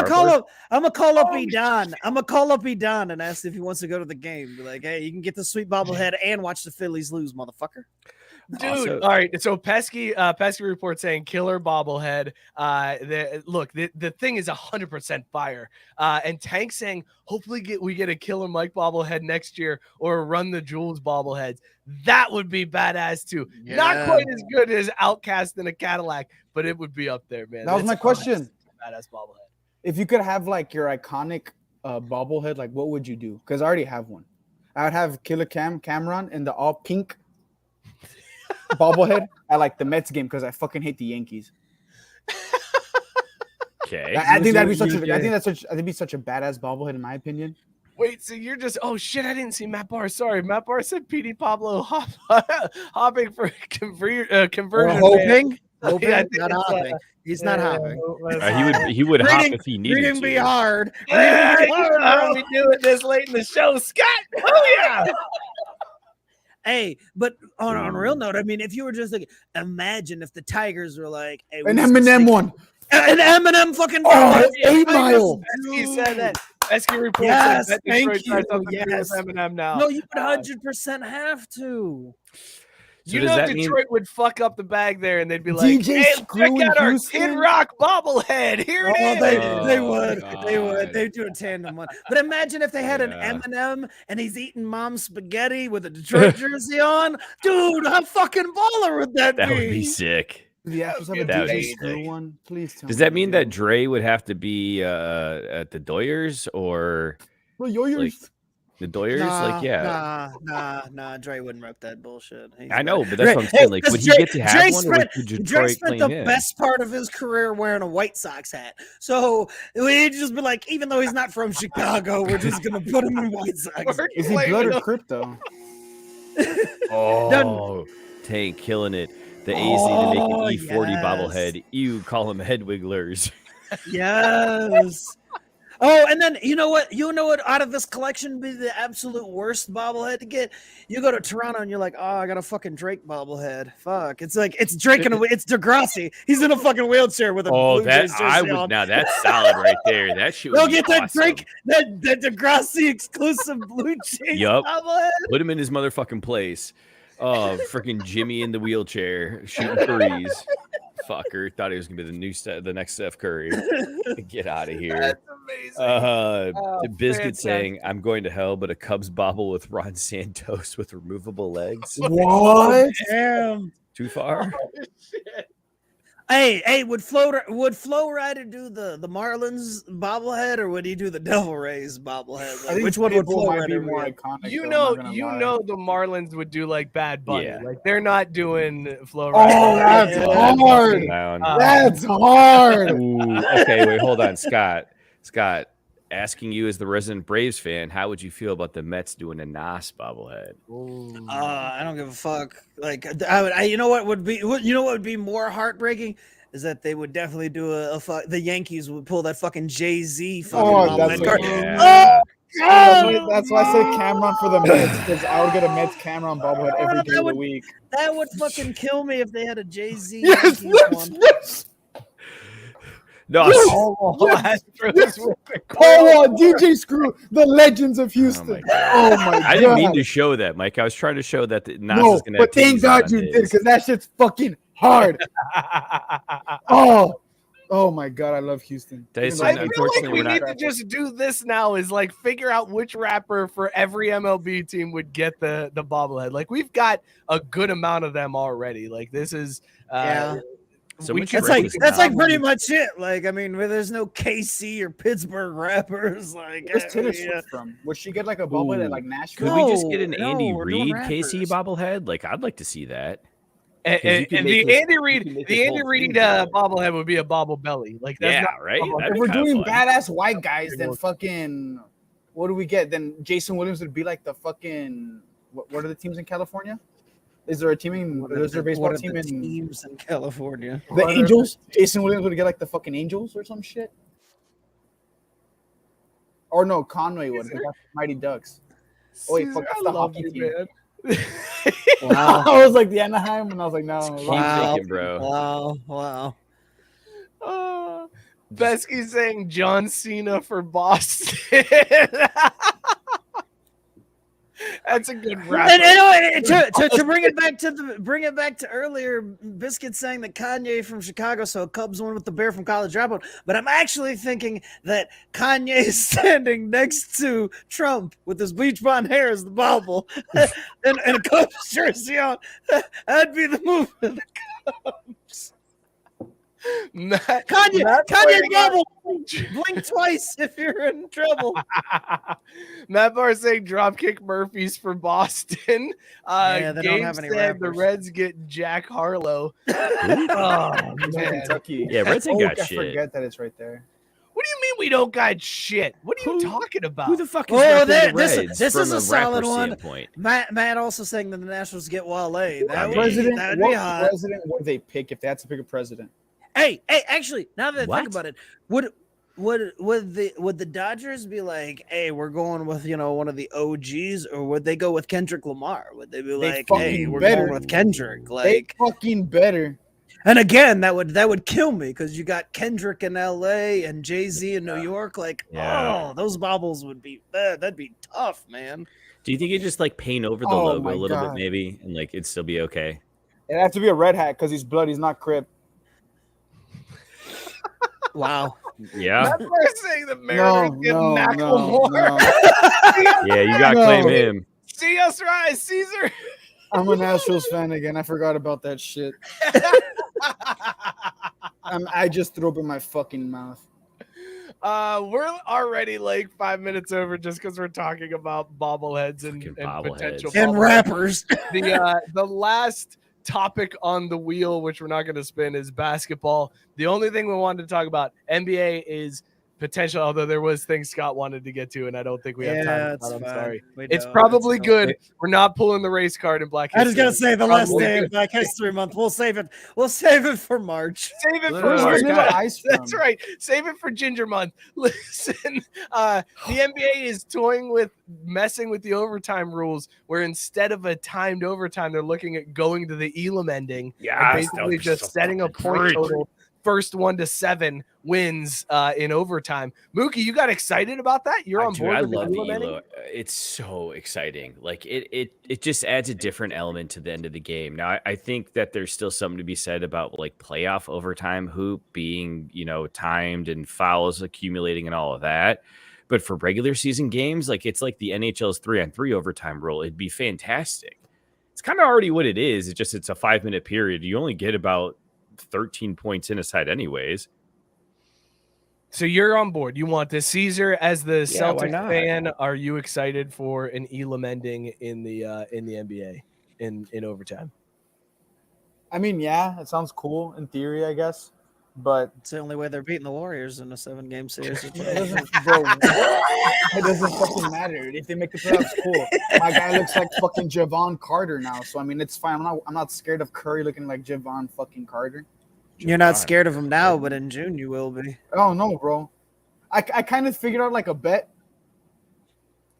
call hardcore. up. I'm gonna call up Edon. I'm gonna call up Edon and ask if he wants to go to the game. Be like, hey, you can get the sweet bobblehead and watch the Phillies lose, motherfucker. Dude, Also- all right. So pesky report saying killer bobblehead. The thing is 100% fire. And Tank saying hopefully we get a killer Mike bobblehead next year or run the Jules bobbleheads. That would be badass too. Not quite as good as Outkast in a Cadillac, but it would be up there, man. That was It's my a question. Badass bobblehead. If you could have like your iconic bobblehead, like what would you do? Because I already have one. I would have Killer Cameron in the all pink bobblehead at like the Mets game because I fucking hate the Yankees. Okay. I think that'd be such a badass bobblehead in my opinion. Wait, so you're just oh shit! I didn't see Matt Barr. Sorry, Matt Barr said PD Pablo hopping for conversion. Hoping. Yeah, I think not it's, hopping. He's not hopping. He would hop Reading- if he needed Reading to. be hard. Yeah, Reading be you hard, know bro. we do it this late in the show, Scott. Oh yeah. Hey, but on a real note, I mean, if you were just like, imagine if the Tigers were like, hey, we An just Eminem take- one. an Eminem fucking. Oh, Yeah, 8 Tigers, Mile. Pesky dude. said that. Pesky report Yes, said that thank Detroit tries you, something to do with yes. Eminem now. No, you would 100% have to. So You does know that mean- Detroit would fuck up the bag there, and they'd be like, DJ "Hey, Screw check in out our Houston? Kid Rock bobblehead. Here it Oh, is." they Oh, would. They would. God. They do a tandem one. But imagine if they had an Yeah. Eminem and he's eating mom's spaghetti with a Detroit jersey on. Dude, how fucking baller would that That be? would be sick. Yeah, have a That would DJ be Screw sick. one. Please tell Does me that mean they that do. Dre would have to be at the Doyers or Well, yours. Like, the Doyers, like, yeah. Nah. Dre wouldn't rep that bullshit. I know, but that's what I'm saying. Like, would he get to have one, or would Dre Detroit spent claim the him? best part of his career wearing a White Sox hat. So we'd just be like, even though he's not from Chicago, we're just gonna put him in White Sox. Is he blood or crypto? Oh, Tank killing it. The AZ to make an E40 yes. bobblehead. You call them head wigglers. Yes. Oh, and then you know what? Out of this collection would be the absolute worst bobblehead to get? You go to Toronto and you're like, oh, I got a fucking Drake bobblehead. Fuck. It's like it's Drake and it's Degrassi. He's in a fucking wheelchair with a Blue Jays jersey on. Now that's solid right there. That shit would Go be get that awesome. Drake, that Degrassi exclusive Blue Jays bobblehead. Put him in his motherfucking place. Oh, freaking Jimmy in the wheelchair shooting threes. Fucker thought he was gonna be the next Steph Curry. Get out of here. That's amazing. The Biscuit fantastic. saying, "I'm going to hell, but a Cubs bobble with Ron Santos with removable legs." What? Damn. Too far? Hey, would Flo Rida do the Marlins bobblehead, or would he do the Devil Rays bobblehead? I think Which one would Pitbull Flo might be Rida more do? iconic. You though, I'm not know, gonna lie. the Marlins would do like Bad Bunny. Yeah. Like they're not doing Flo. Oh, Rida. that's Yeah. hard. Down. That's hard. Ooh, okay, wait, hold on, Scott. Scott, asking you as the resident Braves fan, how would you feel about the Mets doing a Nas bobblehead? I don't give a fuck. Like, you know what would be more heartbreaking is that they would definitely do the Yankees would pull that fucking Jay-Z fucking that's bobblehead card. Yeah. That's why I said Cameron for the Mets, because I would get a Mets Cameron bobblehead every day of the week. That would fucking kill me if they had a Jay-Z Yes, Yankees yes, one. yes. No, Oh, DJ Screw, the legends of oh Houston. my God. Oh my god! I didn't mean to show that, Mike. I was trying to show that the Nas No, is gonna but have thank titties God on you his. did, because that shit's fucking hard. Oh my god, I love Houston. Tyson, I Even though feel unfortunately, like we we're need not- to just do this now. Is like figure out which rapper for every MLB team would get the bobblehead. Like we've got a good amount of them already. Like this is Yeah. So we we can should That's break like this that's down. like pretty much it. Like, I mean, where there's no KC or Pittsburgh rappers. Like, Where's Taylor yeah. Swift from? Would she get like a bobblehead at like Could Nashville? No. we just get an Andy we're doing Reid KC rappers. bobblehead? Like, I'd like to see that. and, 'Cause you can and make the his- Andy you Reid can make the his Andy whole Reid thing better. bobblehead would be a bobble belly. Like that's Yeah, not right. bobble- That'd If be we're kinda doing fun. badass white guys, then fucking what do we get? Then Jason Williams would be like the fucking what are the teams in California? Is there a team in is there a baseball What are team the in teams in California? the Angels? Jason Williams would get like the fucking Angels or some shit. Or no, Conway would. They got Mighty Ducks. Oh wait, fuck, that's I the love hockey you, team. man. Wow. I was like the Anaheim, and I was like, no. Keep Wow. thinking, bro. Wow. Besky saying John Cena for Boston. That's a good rap. And anyway, to bring it back to earlier, Biscuit saying that Kanye from Chicago, so a Cubs won with the Bear from College Dropout. But I'm actually thinking that Kanye is standing next to Trump with his bleach blonde hair as the bobble and a Cubs jersey on. That'd be the move of the Cubs. Kanye bobble. Blink twice if you're in trouble. Matt Barr saying Dropkick Murphys for Boston. Yeah, they don't Gabe have any said the rappers. Reds get Jack Harlow. It's Man. in Kentucky. Yeah, Reds ain't got I shit. forget that it's right there. What do you mean we don't got shit? What are you talking about? Who the fuck is Oh, repping the this Reds is from a rapper solid one. standpoint? Matt also saying that the Nationals get Wale. That I would mean- President, that'd what be hot. president would they pick if they had to pick a president? Hey, actually, now that I What? think about it, would the Dodgers be like, hey, we're going with one of the OGs, or would they go with Kendrick Lamar? Would they be like, hey, fucking we're better. going with Kendrick? They Like, fucking better. and again, that would kill me because you got Kendrick in LA and Jay-Z in New York. Like, Yeah. oh, those bobbles would be that'd be tough, man. Do you think you just like paint over the Oh logo my a little God. bit, maybe, and like it'd still be okay? It has to be a red hat because he's blood. He's not Crip. Wow. Yeah, Matt Barr saying the Mariners get no. Macklemore. yeah, you got to No. claim him. See us rise, Caesar. I'm a Nationals fan again. I forgot about that shit. I just threw up in my fucking mouth. We're already like 5 minutes over just because we're talking about bobbleheads and Fucking potential And bobbleheads. rappers. The last topic on the wheel, which we're not going to spin, is basketball. The only thing we wanted to talk about, NBA, is potential, although there was things Scott wanted to get to, and I don't think we have time. it's I'm fine. sorry. We It's don't. probably It's good. We're not pulling the race card in Black I History. was gonna say the last Probably day of good. Black History Month. We'll save it. We'll save it for March. Save it for Where's March. Vanilla Ice from? That's right. Save it for Ginger Month. Listen, the NBA is toying with messing with the overtime rules, where instead of a timed overtime, they're looking at going to the Elam ending and basically just setting a point total. First 1 to 7 wins in overtime. Mookie, you got excited about that? You're on board. I with love the Elam ending? Elo. It's so exciting. Like it just adds a different element to the end of the game. Now, I think that there's still something to be said about like playoff overtime hoop being, timed and fouls accumulating and all of that. But for regular season games, like it's like the NHL's 3-on-3 overtime rule. It'd be fantastic. It's kind of already what it is. It's a 5-minute period. You only get about 13 points in a side anyways. So you're on board. You want the Cesar as the Yeah, why Celtics not? fan. Are you excited for an Elam ending in the NBA in overtime? I mean, yeah, it sounds cool in theory, I guess, but It's the only way they're beating the Warriors in a 7-game series. it doesn't, bro, it doesn't fucking matter. If they make the playoffs, cool. My guy looks like fucking Javon Carter now, so I mean, it's fine. I'm not scared of Curry looking like Javon fucking Carter. You're not scared of him now, but in June you will be. Oh no, bro. I kind of figured out like a bet.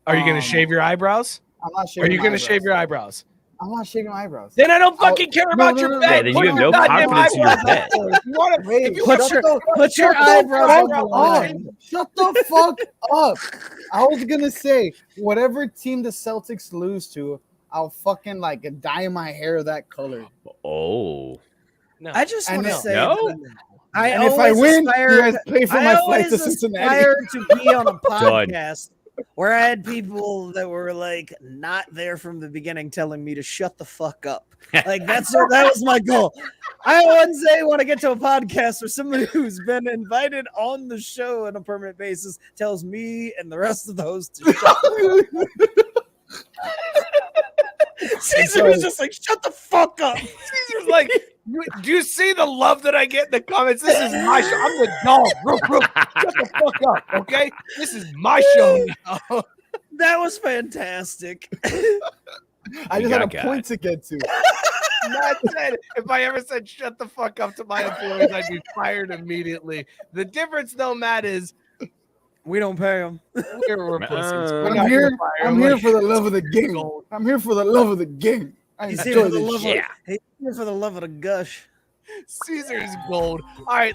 Are you going to shave your eyebrows? I'm not Are shaving. you my going to eyebrows. shave your eyebrows? I'm not shaving my eyebrows. Then I don't fucking care about no, your no, bet. no, then Put you have your no goddamn confidence in your eyebrows bet. up there. You want to? Wait, If you Put want your to put your eyebrows on the line. Shut the fuck up. I was gonna say whatever team the Celtics lose to, I'll fucking like dye my hair that color. Oh, No. I just And want to no. say, No? And if I win, you guys pay for I my flight to always Cincinnati. aspired to be on a podcast where I had people that were like not there from the beginning telling me to shut the fuck up. Like that was my goal. I one day want to get to a podcast where somebody who's been invited on the show on a permanent basis tells me and the rest of the hosts to shut Cesar was just like, shut the fuck up. Cesar's like, do you see the love that I get in the comments? This is my show. I'm the dog. Shut the fuck up, okay? This is my show now. That was fantastic. I just had a point to get to. Matt said, if I ever said shut the fuck up to my employees, I'd be fired immediately. The difference, though, Matt, is We don't pay them. we're pussies. We're I'm not here. gonna fire I'm them. here for the love of the game. I'm here for the love of the game. I He's here enjoy for the this love shit. of he's here for the love of the gush. Caesar's gold. All right,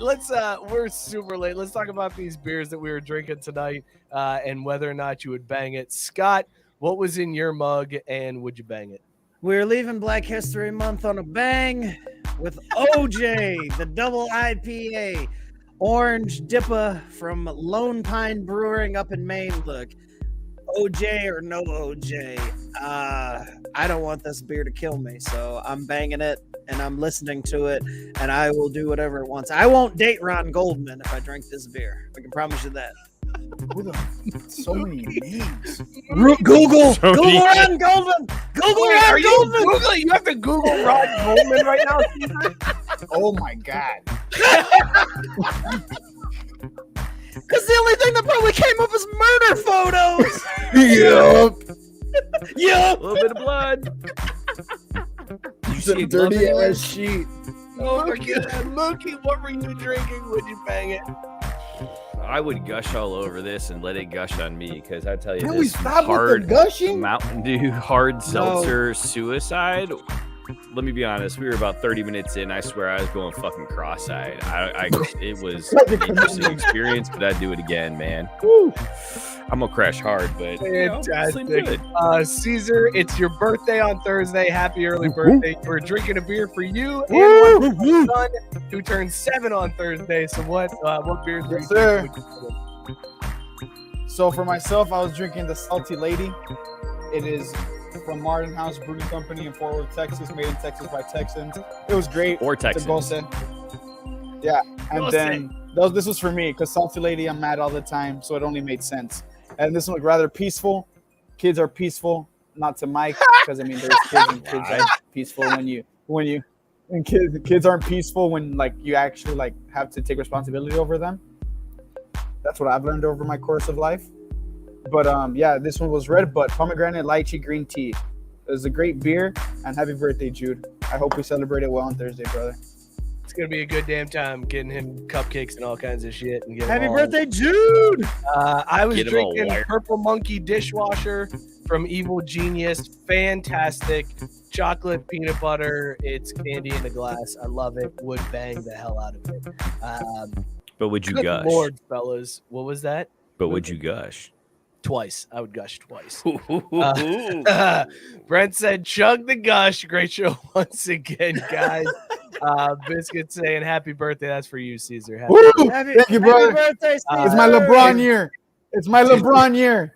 we're super late. Let's talk about these beers that we were drinking tonight and whether or not you would bang it. Scott, what was in your mug and would you bang it? We're leaving Black History Month on a bang with OJ, the double IPA, Orange Dippa from Lone Pine Brewing up in Maine. Look, OJ or no OJ, I don't want this beer to kill me, so I'm banging it and I'm listening to it, and I will do whatever it wants. I won't date Ron Goldman if I drink this beer. I can promise you that. So many names. Google So Google deep. Ron Goldman. Google Wait, are Ron you Goldman. Googling? You have to Google Ron Goldman right now, Caesar? Oh my god. Because the only thing that probably came up is murder photos. Yup. Yup. a little bit of blood. You It's a see a glove dirty anywhere? ass sheet. Oh my God. Mookie, what were you drinking? Would you bang it? I would gush all over this and let it gush on me because I tell you, Can we this stop with the hard gushing? Mountain Dew hard seltzer suicide. Let me be honest. We were about 30 minutes in. I swear I was going fucking cross-eyed. It was an interesting experience, but I'd do it again, man. Woo. I'm gonna crash hard, but Fantastic. good. Caesar, it's your birthday on Thursday. Happy early birthday. We're drinking a beer for you and one for your son who turns 7 on Thursday. So what beers are you Yes, sir. drinking? So for myself, I was drinking the Salty Lady. It is from Martin House Brewing Company in Fort Worth, Texas, made in Texas by Texans. It was great. Or It's a Texans. Gose. Yeah, and Gose. then This was for me because Salty Lady, I'm mad all the time, so it only made sense. And this one was rather peaceful. Kids are peaceful, not to Mike, because I mean there's kids and kids are peaceful when kids aren't peaceful when like you actually like have to take responsibility over them. That's what I've learned over my course of life. But yeah, this one was red, but pomegranate lychee green tea. It was a great beer, and happy birthday, Jude. I hope we celebrate it well on Thursday, brother. It's gonna be a good damn time getting him cupcakes and all kinds of shit. And Happy birthday, Jude! I was Get him all drinking wired. Purple Monkey dishwasher from Evil Genius. Fantastic. Chocolate, peanut butter. It's candy in a glass. I love it. Would bang the hell out of it. But would you Good gush? Lord, fellas. What was that? But would you gush? Twice. I would gush twice. Brent said, chug the gush. Great show once again, guys. Biscuit saying, happy birthday. That's for you, Cesar. Happy Thank you, brother. Happy birthday, It's my LeBron year. It's my LeBron year.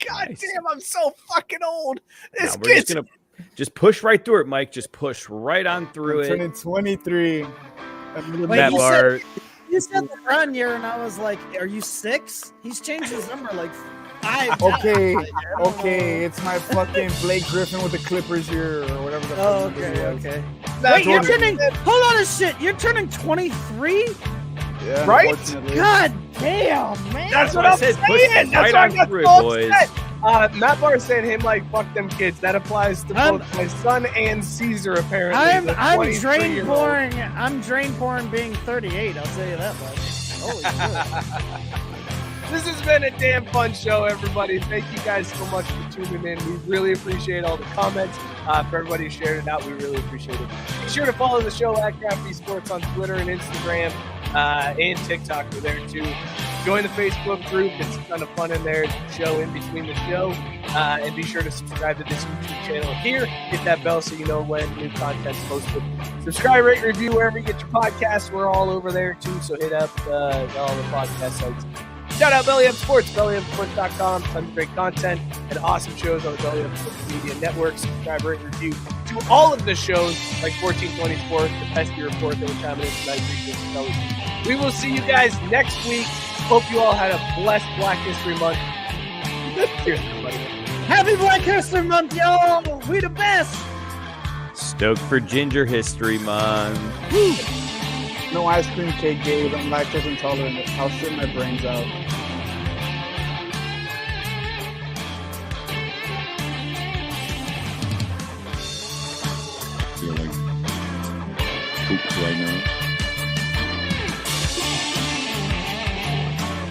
God damn, I'm so fucking old. This Now, we're just kid's gonna just push right through it, Mike. Just push right on through I'm turning 23. Wait, Matt you Bar, You said LeBron year, and I was like, are you 6? He's changed his number like 5 Okay, times. I don't okay, it's my fucking Blake Griffin with the Clippers year or whatever the Oh, fuck. okay, okay. That's Wait, you're what- turning. Hold on a shit. You're turning 23? Yeah, Right? unfortunately. God damn, man. That's what I I'm said, saying. push That's right why I on got through so it, upset. Matt Barr saying him like fuck them kids. That applies to I'm- both my son and Caesar. Apparently, I'm the drain 23-year-old. pouring. I'm drain pouring being 38. I'll tell you that much. Holy shit. This has been a damn fun show, everybody. Thank you guys so much for tuning in. We really appreciate all the comments. For everybody who shared it out, we really appreciate it. Be sure to follow the show at Crafty Sports on Twitter and Instagram and TikTok. We're there too. Join the Facebook group. It's a ton of fun in there. It's a show in between the show. And be sure to subscribe to this YouTube channel here. Hit that bell so you know when new content's posted. Subscribe, rate, review wherever you get your podcasts. We're all over there too. So hit up all the podcast sites. Shout out Belly Up Sports, bellyupsports.com. Tons of great content and awesome shows on the Belly Up Sports Media Network. Subscribe, rate, review to all of the shows like 1420 Sports, the Pesky Report that we're coming in tonight. We will see you guys next week. Hope you all had a blessed Black History Month. Cheers, everybody. Happy Black History Month, y'all. We the best. stoked for Ginger History Month. No ice cream cake, Gabe. I'm lactose intolerant. I'll shit my brains out. Feel like poop right now.